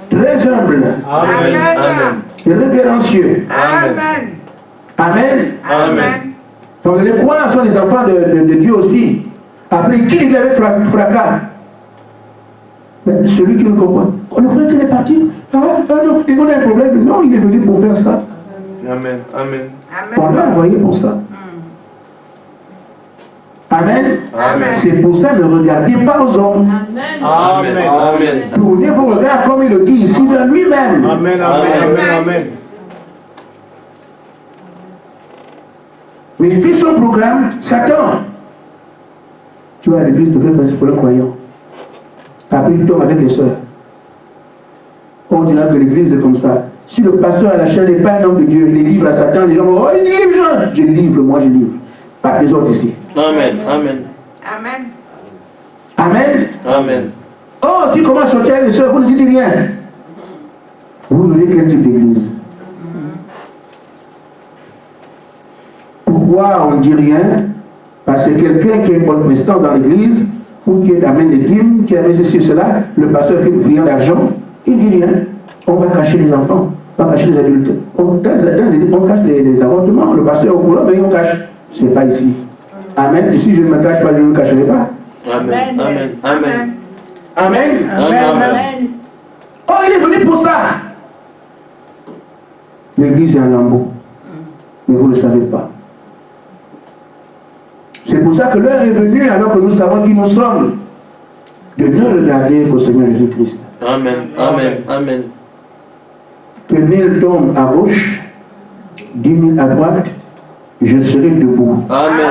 très humbles, Amen. Amen. et révérencieux. Amen. Amen. Amen. Donc les croyants sont les enfants de Dieu aussi. Après, qui dit avec fracas? Mais celui qui ne comprend. Oh, le frère qui est parti. Ah non, il a un problème. Non, il est venu pour faire ça. Amen. Amen. On l'a envoyé pour ça. Amen. Amen. C'est pour ça, ne regardez pas aux hommes. Amen. Amen. Tournez vos regards, comme il le dit ici, vers lui-même. Amen, amen, amen, amen. Mais il fait son programme, Satan. Tu vois, à l'église, tu fais passer pour le croyant. Après, il tombe avec les soeurs. On dira que l'église est comme ça. Si le pasteur à la chaîne n'est pas un homme de Dieu, il les livre à Satan, les gens vont, oh, il livre, je livre, moi je livre. Pas des autres ici. Amen. Amen. Amen. Amen. Amen. Oh, si comment sortir avec les soeurs, vous ne dites rien. Vous voulez quel type d'église? Pourquoi on ne dit rien? Parce que quelqu'un qui est bonne prestance dans l'église, ou qui amène des dîmes, qui amène ceci et cela, le pasteur fait friand d'argent, il ne dit rien. On va cacher les enfants, on va cacher les adultes. On cache les avortements, le pasteur est au courant, mais on cache. Ce n'est pas ici. Amen. Et si je ne me cache pas, je ne me cacherai pas. Amen. Amen. Amen. Amen. Amen. Oh, il est venu pour ça. L'église est un lambeau. Mais vous ne le savez pas. C'est pour ça que l'heure est venue, alors que nous savons qui nous sommes, de ne regarder qu'au Seigneur Jésus-Christ. Amen. Amen. Amen. Que 1000 tombent à gauche, 10 000 à droite, je serai debout. Amen.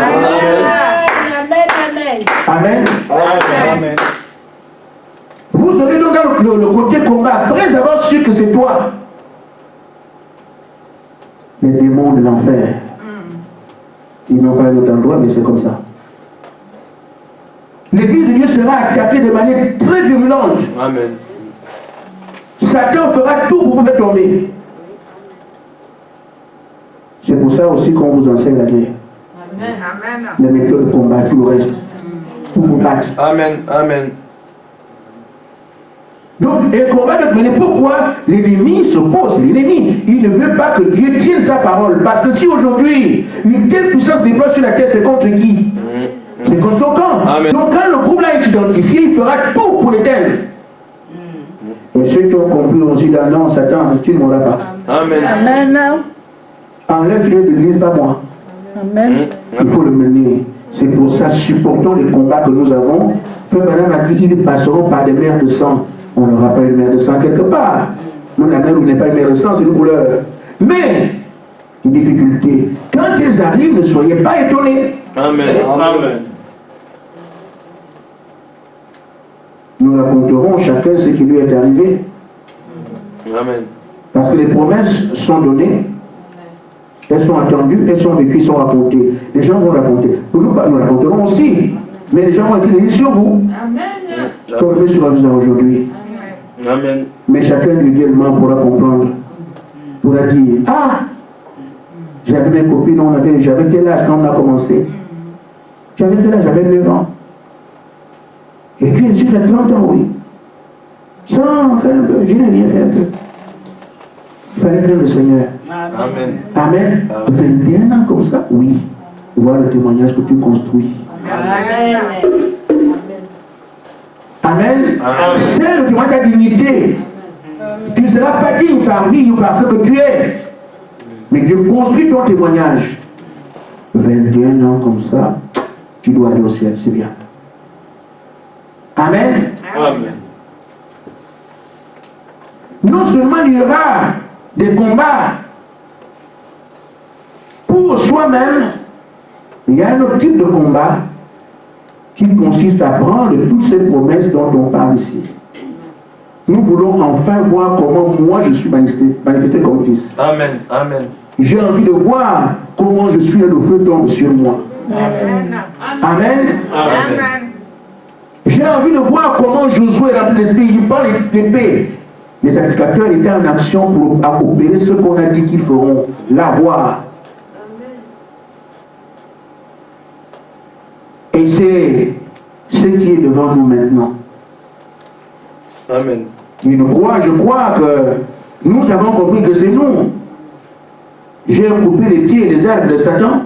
Amen. Amen. Amen. Vous serez donc dans le côté combat, après avoir su que c'est toi. Les démons de l'enfer. Ils n'ont pas un autre endroit, mais c'est comme ça. L'église de Dieu sera attaquée de manière très virulente. Amen. Satan fera tout pour vous faire tomber. C'est pour ça aussi qu'on vous enseigne la guerre. Amen. Les méthodes de combat, tout le reste. Pour vous battre. Amen. Amen. Donc, et combattre, mais pourquoi l'ennemi s'oppose? L'ennemi, il ne veut pas que Dieu tienne sa parole. Parce que si aujourd'hui, une telle puissance déploie sur la terre, c'est contre qui? C'est contre son camp. Amen. Donc, quand le groupe là est identifié, il fera tout pour l'éteindre. Et ceux qui ont compris aussi, là, non, Satan, tu ne m'auras pas. Amen. Amen. Enlève Dieu de l'église, pas moi. Amen. Il faut le mener. C'est pour ça, supportons les combats que nous avons. Frère Madame a dit, ils passeront par des mers de sang. On n'aura pas une mer de sang quelque part. Nous, la mer n'est pas une mer de sang, c'est une couleur. Mais, une difficulté. Quand ils arrivent, ne soyez pas étonnés. Amen. Amen. Nous raconterons chacun ce qui lui est arrivé. Amen. Parce que les promesses sont données. Elles sont attendues, elles sont vécues, sont racontées. Les gens vont raconter. Nous raconterons aussi. Mais les gens vont écrire sur vous. Amen. Comme le fait sur la vie aujourd'hui. Amen. Mais chacun individuellement pourra comprendre. Pourra dire, ah, j'avais mes copines, j'avais quel âge quand on a commencé? J'avais quel âge? J'avais 9 ans. Et puis j'ai 30 ans, oui. Sans faire un peu, je n'ai rien fait un peu. Il fallait craindre le Seigneur. Amen. Amen. 21 ans comme ça, oui. Voir le témoignage que tu construis. Amen. Amen. Amen. C'est le témoignage de ta dignité. Tu ne seras pas digne par vie ou par ce que tu es. Mais Dieu construit ton témoignage. 21 ans comme ça, tu dois aller au ciel, c'est bien. Amen. Amen. Non seulement il y aura des combats pour soi-même, il y a un autre type de combat qui consiste à prendre toutes ces promesses dont on parle ici. Nous voulons enfin voir comment moi je suis manifesté comme fils. Amen. Amen. J'ai envie de voir comment je suis et le feu tombe sur moi. Amen. Amen. Amen. J'ai envie de voir comment Josué est rempli d'esprit. Il parle d'épée. Les sacrificateurs étaient en action pour opérer ce qu'on a dit qu'ils feront. La voir. Et c'est ce qui est devant nous maintenant. Amen. Je crois que nous avons compris que c'est nous. J'ai coupé les pieds et les ailes de Satan.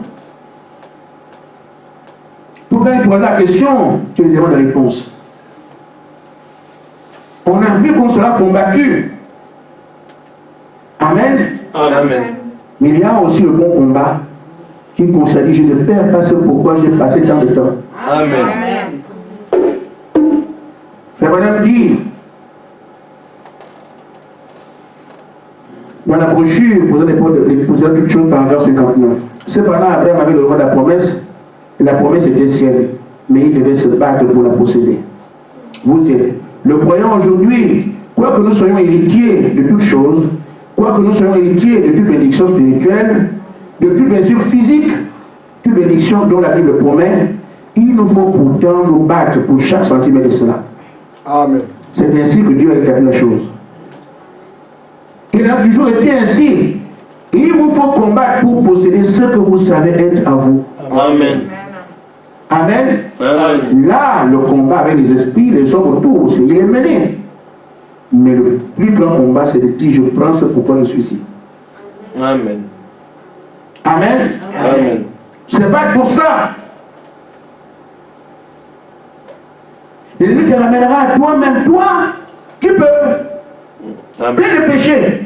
Pour quand il pose la question, tu lui demandes la réponse. On a vu qu'on sera combattu. Amen. Amen. Mais il y a aussi le bon combat. qui constate, je ne perds pas ce pourquoi j'ai passé tant de temps. Amen. Frère Madame dit, dans la brochure, vous allez poser toutes choses, paragraphe 59. Cependant, Abraham avait le droit de la promesse, et la promesse était sienne, mais il devait se battre pour la posséder. Vous êtes le croyant aujourd'hui, quoique nous soyons héritiers de toutes choses, quoique nous soyons héritiers de toute bénédiction spirituelle, de toute bénédiction physique, toute bénédiction dont la Bible promet, il nous faut pourtant nous battre pour chaque centimètre de cela. Amen. C'est ainsi que Dieu a établi la chose. Il a toujours été ainsi. Il vous faut combattre pour posséder ce que vous savez être à vous. Amen. Amen. Amen. Là, le combat avec les esprits, les hommes autour, il est mené. Mais le plus grand combat, c'est de dire, je prends ce pourquoi je suis ici. Amen. Amen. Amen. C'est pas pour ça. L'ennemi te ramènera à toi-même. Toi, tu peux. Amen. Plein de péchés.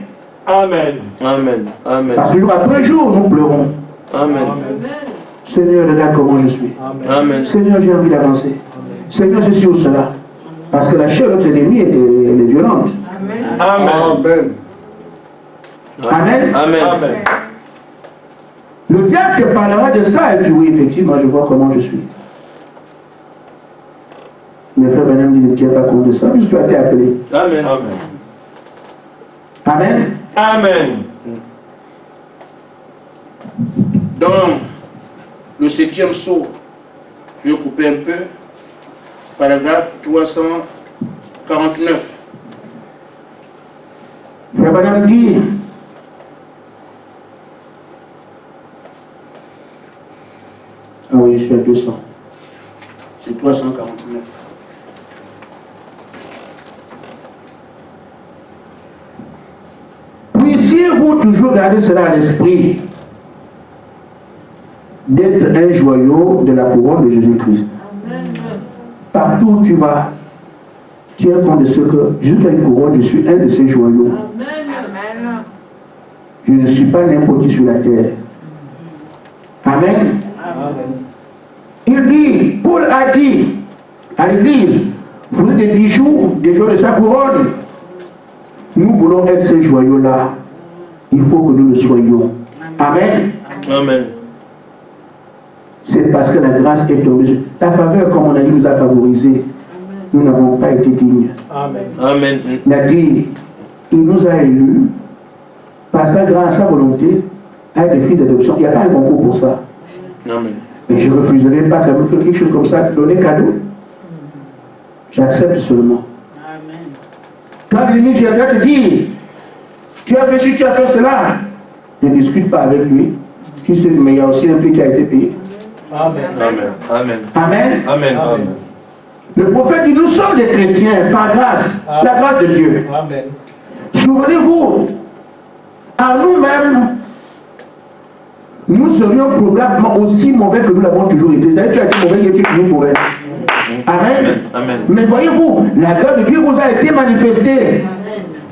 Amen. Amen. Amen. Parce que jour après jour, nous pleurons. Amen. Seigneur, regarde comment je suis. Amen. Seigneur, j'ai envie d'avancer. Seigneur, ceci ou cela. Parce que la chair de notre ennemi elle est violente. Amen. Amen. Amen. Amen. Amen. Le diable te parlera de ça et tu dis oui, effectivement, je vois comment je suis. Mais frère Benham dit ne tiens pas compte de ça, puisque tu as été appelé. Amen. Amen. Amen. Dans le 7e saut, je vais couper un peu, paragraphe 349. Frère Benham dit, ah oui, je suis à 200. C'est 349. Puissiez-vous toujours garder cela à l'esprit, d'être un joyau de la couronne de Jésus-Christ. Partout où tu vas, tiens compte de ce que, jusqu'à une couronne, je suis un de ces joyaux. Amen. Je ne suis pas n'importe qui sur la terre. Amen. Il dit, Paul a dit à l'église, vous êtes des bijoux, des joyaux de sa couronne. Nous voulons être ces joyaux-là. Il faut que nous le soyons. Amen. Amen. C'est parce que la grâce est tombée. La faveur, comme on a dit, nous a favorisés. Nous n'avons pas été dignes. Amen. Amen. Il a dit, il nous a élus, par sa grâce, sa volonté, à être des filles d'adoption. Il n'y a pas un concours pour ça. Amen. Et je ne refuserai pas quelque chose comme ça, donner cadeau. J'accepte seulement. Quand l'ennemi viendra te dire, tu as fait ci, tu as fait cela, ne discute pas avec lui. Tu sais, mais il y a aussi un prix qui a été payé. Amen. Amen. Amen. Amen. Amen. Amen. Le prophète dit, nous sommes des chrétiens par grâce, la grâce de Dieu. Amen. Souvenez-vous, à nous-mêmes, nous serions probablement aussi mauvais que nous l'avons toujours été. C'est-à-dire que tu as été mauvais, il était toujours mauvais. Amen. Amen. Mais voyez-vous, la grâce de Dieu vous a été manifestée.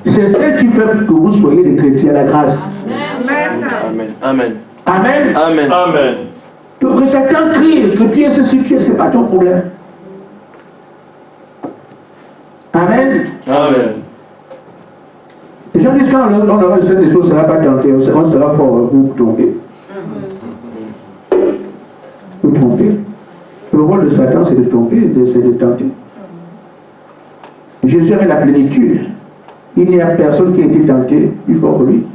C'est ce qui fait que vous soyez des chrétiens, la grâce. Amen. Amen. Amen. Amen. Amen. Donc que Satan crie, que tu es ceci, tu es, ce n'est pas ton problème. Amen. Amen. Les gens disent quand on aura le Saint-Esprit, on ne sera pas tenté, on sera fort pour tomber. Pour tromper. Le rôle de Satan, c'est de tromper, c'est de tenter. Jésus avait la plénitude. Il n'y a personne qui a été tenté plus fort que lui.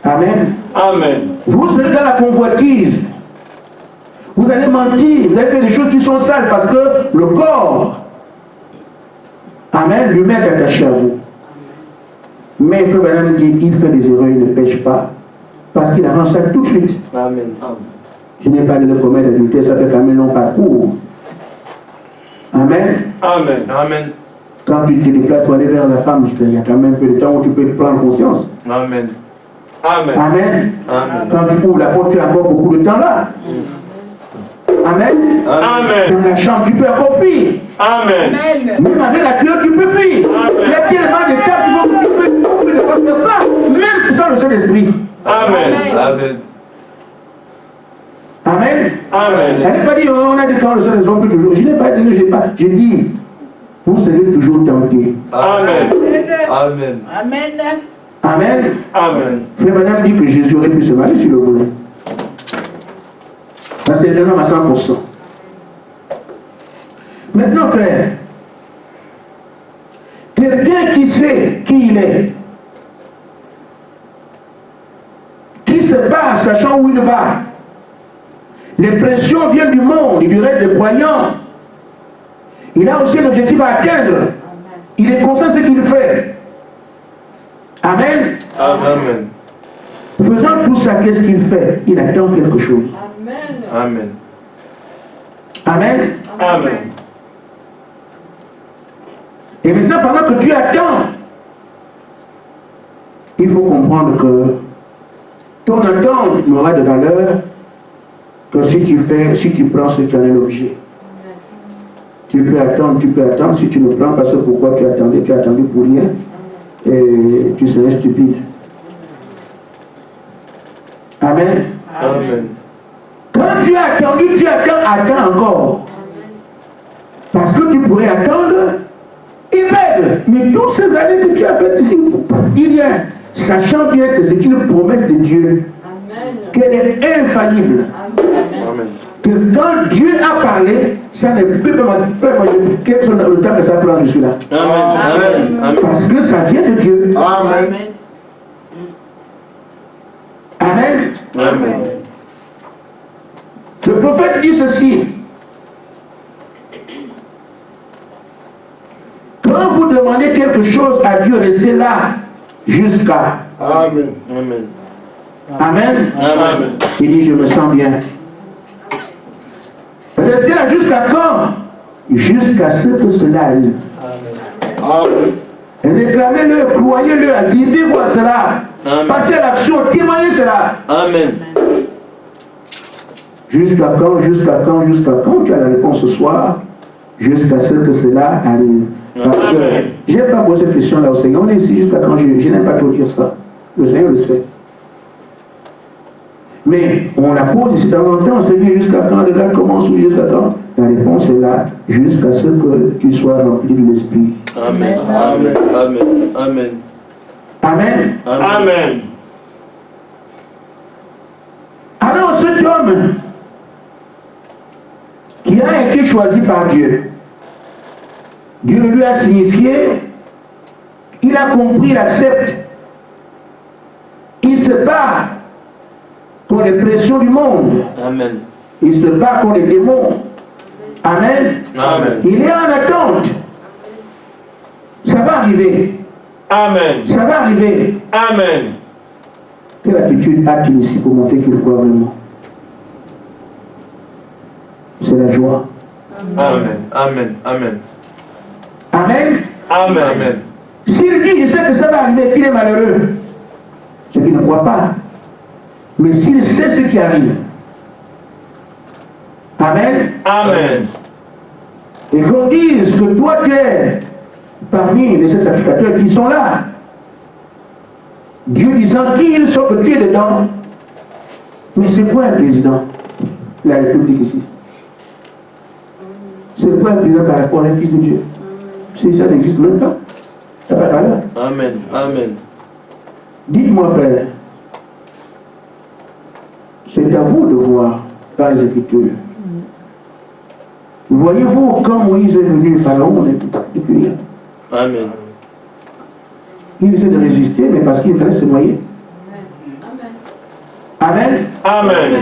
Amen. Amen. Vous serez dans la convoitise. Vous allez mentir, vous allez faire des choses qui sont sales parce que le corps, amen, l'humain est attaché à vous. Mais Frère Branham dit, il fait des erreurs, il ne pêche pas. Parce qu'il arrange ça tout de suite. Amen. Je n'ai pas de le commettre d'adultère, ça fait quand même un long parcours. Amen. Amen. Amen. Quand tu te déplaces pour aller vers la femme, il y a quand même un peu de temps où tu peux te prendre conscience. Amen. Amen. Amen. Amen. Quand tu ouvres la porte, tu as encore beaucoup de temps là. Amen. Amen. Dans la chambre, tu peux encore fuir. Amen. Même avec la cuillère, tu peux fuir. Il y a tellement de cas où tu peux ne pas faire ça, même sans le Saint-Esprit. Amen. Amen. Amen. Amen. Elle n'est pas dit, on a des temps, les hommes peut toujours. Je n'ai pas dit, je n'ai pas. J'ai dit, vous serez toujours tentés. Amen. Amen. Amen. Amen. Amen. Frère Madame dit que Jésus aurait pu se marier s'il le voulait. Parce que c'est un homme à 100%. Maintenant, frère, quelqu'un qui sait qui il est, qui se bat sachant où il va, les pressions viennent du monde, du reste des croyants, il a aussi un objectif à atteindre. Il est conscient de ce qu'il fait. Amen. Amen. Faisant tout ça, qu'est-ce qu'il fait? Il attend quelque chose. Amen. Amen. Amen. Et maintenant, pendant que tu attends, il faut comprendre que ton attente n'aura de valeur que si tu prends ce qui en est l'objet. Tu peux attendre, si tu ne prends pas ce pourquoi tu attendais, tu as attendu pour rien, et tu serais stupide. Amen. Amen. Quand tu as attendu, tu attends encore. Parce que tu pourrais attendre et belle. Mais toutes ces années que tu as fait ici, il y a, sachant bien que c'est une promesse de Dieu, qu'elle est infaillible. Amen. Que quand Dieu a parlé, ça ne peut pas faire. Quel est le temps que ça prend, je suis là. Amen. Amen. Parce que ça vient de Dieu. Amen. Amen. Amen. Le prophète dit ceci. Quand vous demandez quelque chose à Dieu, restez là jusqu'à. Amen. Amen. Amen. Amen. Il dit, je me sens bien. Restez là jusqu'à quand? Jusqu'à ce que cela arrive. Amen. Réclamez-le, croyez-le, agrippez-vous à cela. Amen. Passez à l'action, témoignez cela. Amen. Jusqu'à quand, jusqu'à quand, jusqu'à quand? Tu as la réponse ce soir. Jusqu'à ce que cela arrive. Parce que je n'ai pas posé cette question là au Seigneur. On est ici jusqu'à quand? Je n'aime pas trop dire ça. Le Seigneur le sait. Mais on la pose ici dans longtemps. On se dit jusqu'à quand? Regarde comment ou jusqu'à quand? La réponse est là. Jusqu'à ce que tu sois rempli de l'Esprit. Amen. Amen. Amen. Amen. Amen. Amen. Alors cet homme qui a été choisi par Dieu, Dieu le lui a signifié, il a compris, il accepte. Il se bat contre les pressions du monde. Amen. Il se bat contre les démons. Amen. Amen. Il est en attente. Ça va arriver. Amen. Ça va arriver. Amen. Quelle attitude a-t-il ici pour montrer qu'il croit vraiment? C'est la joie. Amen. Amen. Amen. Amen. Amen. Amen. S'il dit, je sais que ça va arriver, qu'il est malheureux, c'est qu'il ne croit pas. Mais s'il sait ce qui arrive, Amen. Amen. Et qu'on dise que toi tu es parmi les sacrificateurs qui sont là, Dieu disant qui ils sont, que tu es dedans. Mais c'est quoi un président? La République ici. C'est quoi un président par rapport à un fils de Dieu? Si ça n'existe même pas. Ça n'a pas valeur. Amen. Amen. Dites-moi, frère, c'est à vous de voir dans les Écritures. Voyez-vous, quand Moïse est venu, le Pharaon n'est plus rien. Amen. Il essaie de résister, mais parce qu'il fallait se noyer. Amen. Amen.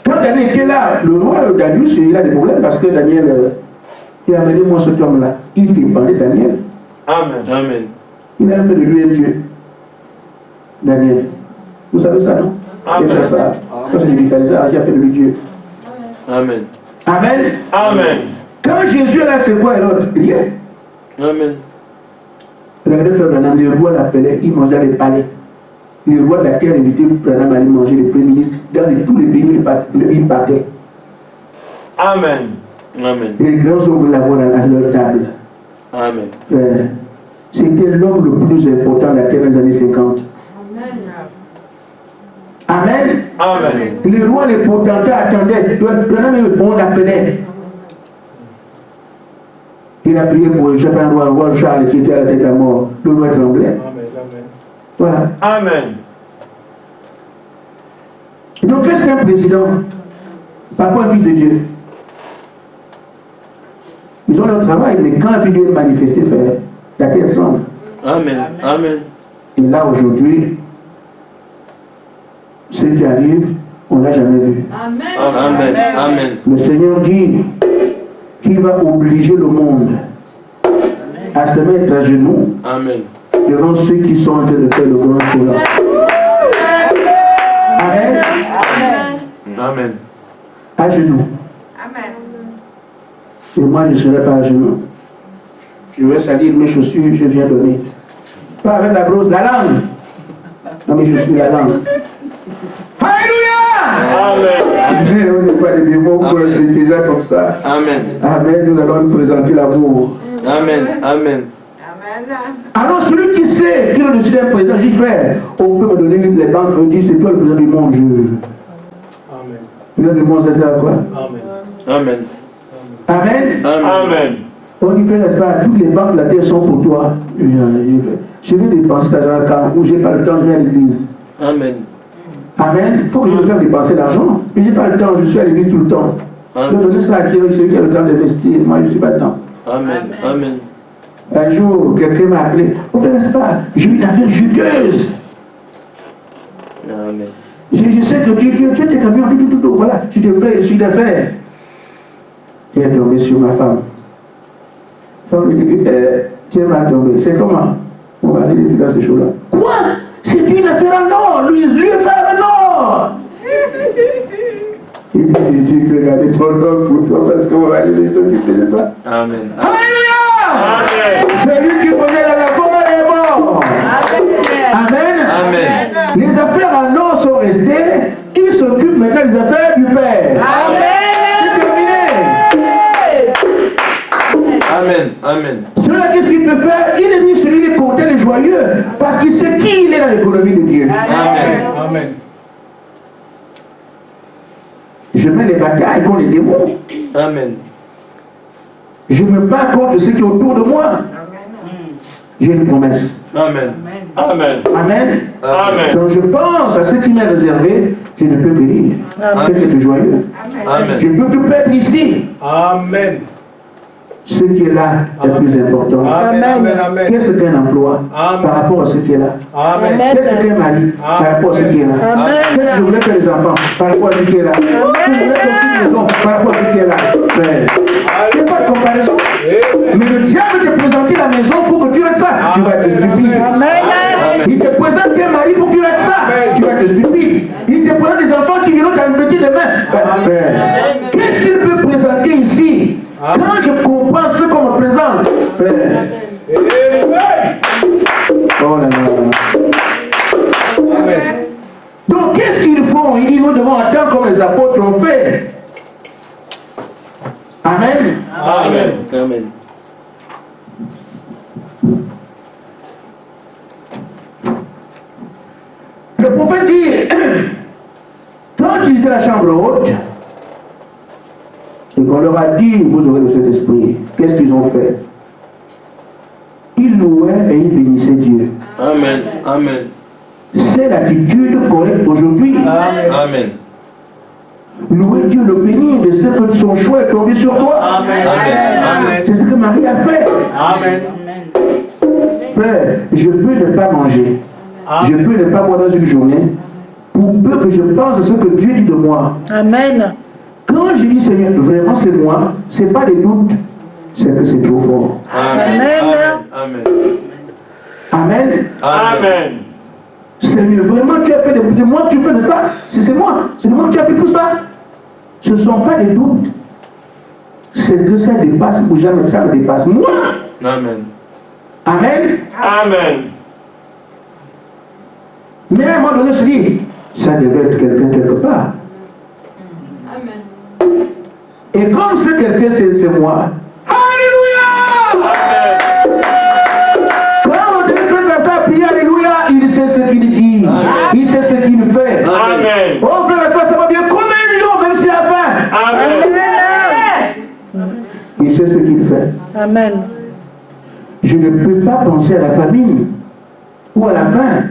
Quand Daniel était là, le roi Darius, il a des problèmes parce que Daniel, il a amené moi cet homme-là. Il dépendait de Daniel. Amen. Amen. Il a fait de lui un Dieu. Daniel. Vous savez ça, non? Amen. Il a fait ça. Quand c'est militarisé, il a fait de lui Dieu. Amen. Amen. Amen. Quand Jésus est là, c'est quoi Hérode? Rien. Amen. Regardez frère Branham, les rois l'appelaient, il mangeait dans les palais. Les rois de la terre invitaient Branham à aller manger, les premiers ministres, dans tous les pays où il partait. Amen. Amen. Les grands hommes voulaient l'avoir à leur table. Amen. Frère, c'était l'homme le plus important de la terre dans les années 50. Amen. Amen. Les rois, les potentats attendaient. On l'appelait. Il a prié pour un roi Charles qui était à la tête de la mort. Le roi tremblait. Amen. Amen. Voilà. Amen. Et donc, qu'est-ce qu'un président? Par rapport au Fils de Dieu. Ils ont leur travail, mais quand le Fils de Dieu est manifesté, frère, la tête tremble. Amen. Amen. Et là, aujourd'hui, ce qui arrive, on ne l'a jamais vu. Amen. Amen. Le Seigneur dit qu'il va obliger le monde à se mettre à genoux Amen. devant ceux qui sont en train de faire le grand solar. Amen. Amen. À genoux. Amen. Et moi, je ne serai pas à genoux. Je vais salir mes chaussures, je viens donner. Pas avec la brosse, la langue. Non, mais je suis la langue. Alléluia! Amen. Mais on n'est pas des démons pour être déjà comme ça. Amen. Amen. Nous allons nous présenter l'amour. Amen. Amen. Amen. Alors, celui qui sait qu'il est le dessus d'un président, dit frère, on peut me donner les banques, on dit c'est toi le président du monde. Amen. Le président du monde, ça sert à quoi? Amen. Amen. Amen. Amen. On dit frère, n'est-ce pas, toutes les banques de la terre sont pour toi. Je vais dépenser cet argent quand où j'ai pas le temps, je vais à l'église. Amen. Amen. Il faut que j'ai le temps de dépenser l'argent. Mais je n'ai pas le temps, je suis à l'église tout le temps. Je vais donner ça à celui qui a le temps d'investir. Moi, je ne suis pas dedans. Amen. Amen. Un jour, quelqu'un m'a appelé. Oh, frère, n'est-ce pas, j'ai eu une affaire juteuse. Amen. Je sais que tu as tes camions, tout, voilà, je te fais, je suis d'affaires. Il est tombé sur ma femme. La femme lui dit, tu es mal tombé. C'est comment? On va aller depuis dans ces choses-là. Quoi? C'est une affaire en or. Lui est fait en or. Il dit, tu peux garder ton or pour toi parce qu'on va aller les s'occuper de ça. Amen. Alléluia! Amen. C'est lui qui prenait la forêt est mort. Amen. Amen. Les affaires en or sont restées. Il s'occupe maintenant des affaires du Père. C'est terminé. Amen. Amen. Celui-là, qu'est-ce qu'il peut faire? Il est venu celui qui est content et joyeux parce qu'il sait qui il est dans l'économie de Dieu. Amen. Amen. Je mets les batailles contre les démons. Amen. Je me bats contre ceux qui sont autour de moi. J'ai une promesse. Amen. Amen. Amen. Amen. Quand je pense à ce qui m'est réservé, je ne peux périr. Je peux être joyeux. Amen. Je peux tout perdre ici. Amen. Ce qui est là est plus important. Amen. Amen. Amen. Qu'est-ce qu'un emploi Amen. par rapport à ce qui est là? Amen. Qu'est-ce qu'un mari par rapport à ce qui est là? Qu'est-ce que je voulais faire des enfants par rapport à ce qui est là? Qu'est-ce que je voulais faire une maison par rapport à ce qui est là? Il n'y a pas de comparaison. Mais le diable te présente la maison pour que tu aies ça. Tu vas être stupide. Il te présente un mari pour que tu aies ça. Tu vas être stupide. Il te présente des enfants qui viennent à une petite main. Qu'est-ce qu'il peut présenter ici? Quand je comprends ce qu'on me présente, frère. Oh là là. Amen. Donc qu'est-ce qu'ils font? Il dit nous devons attendre comme les apôtres ont fait. Amen. Amen. Amen. Le prophète dit, quand il était à la chambre haute, et qu'on leur a dit, vous aurez le Saint-Esprit, qu'est-ce qu'ils ont fait? Ils louaient et ils bénissaient Dieu. Amen. Amen. C'est l'attitude correcte aujourd'hui. Amen. Louer Dieu, le bénir de ce que son choix est tombé sur toi. Amen. Amen. C'est ce que Marie a fait. Amen. Frère, je peux ne pas manger. Je peux ne pas boire dans une journée. Pour peu que je pense à ce que Dieu dit de moi. Amen. Quand je dis Seigneur, vraiment c'est moi, c'est pas des doutes, c'est que c'est trop fort. Amen. Amen. Amen. Amen. Seigneur, vraiment tu as fait de moi, tu fais de ça. C'est moi. C'est de moi que tu as fait tout ça. Ce ne sont pas des doutes. C'est que ça dépasse, ou jamais ça me dépasse. Moi. Amen. Amen. Amen. Mais à un moment donné, je dis, ça devait être quelqu'un quelque part. Et comme c'est quelqu'un, c'est moi. Alléluia! Quand on dit que quelqu'un prier Alléluia, il sait ce qu'il dit. Il sait ce qu'il fait. Il sait ce qu'il fait. Amen. Je ne peux pas penser à la famine ou à la faim.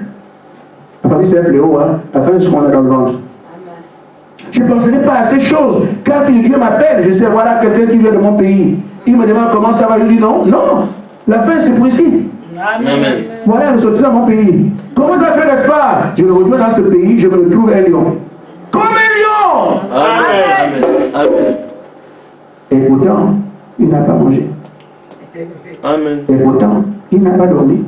La famine, c'est un fléau, hein? La faim, c'est ce qu'on a dans le ventre. Je ne penserai pas à ces choses. Quand Dieu m'appelle, je sais, voilà quelqu'un qui vient de mon pays. Il me demande comment ça va. Je dis non, non. La faim, c'est pour ici. Amen. Voilà, je suis dans mon pays. Comment ça fait, n'est-ce pas? Je me retrouve dans ce pays, je me retrouve un lion. Comme un lion! Amen. Amen. Et pourtant, il n'a pas mangé. Amen. Et pourtant, il n'a pas dormi.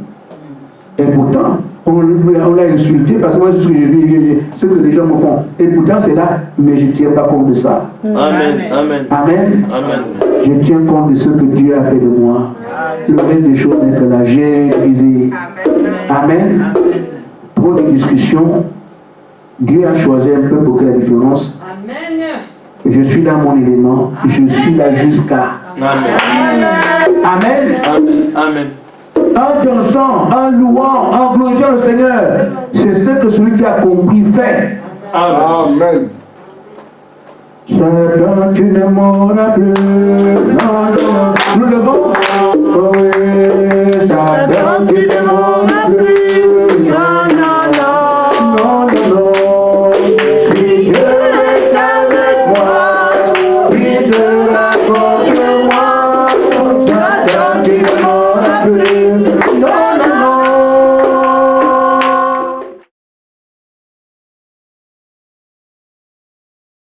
Et pourtant, on l'a insulté parce que moi, c'est ce que j'ai vu, ce que les gens me font. Et pourtant, c'est là, mais je ne tiens pas compte de ça. Amen. Amen. Amen. Amen. Je tiens compte de ce que Dieu a fait de moi. Le reste des choses n'est que là. J'ai brisé. Amen. Trop de discussions. Dieu a choisi un peu pour que la différence. Amen. Je suis dans mon élément. Je suis là jusqu'à. Amen. Amen. Amen. Amen. En dansant, en louant, en glorifiant le Seigneur. C'est ce que celui qui a compris fait. Amen. Satan, tu ne mourras plus. Non, non. Nous levons. Oh oui, Satan, tu ne mourras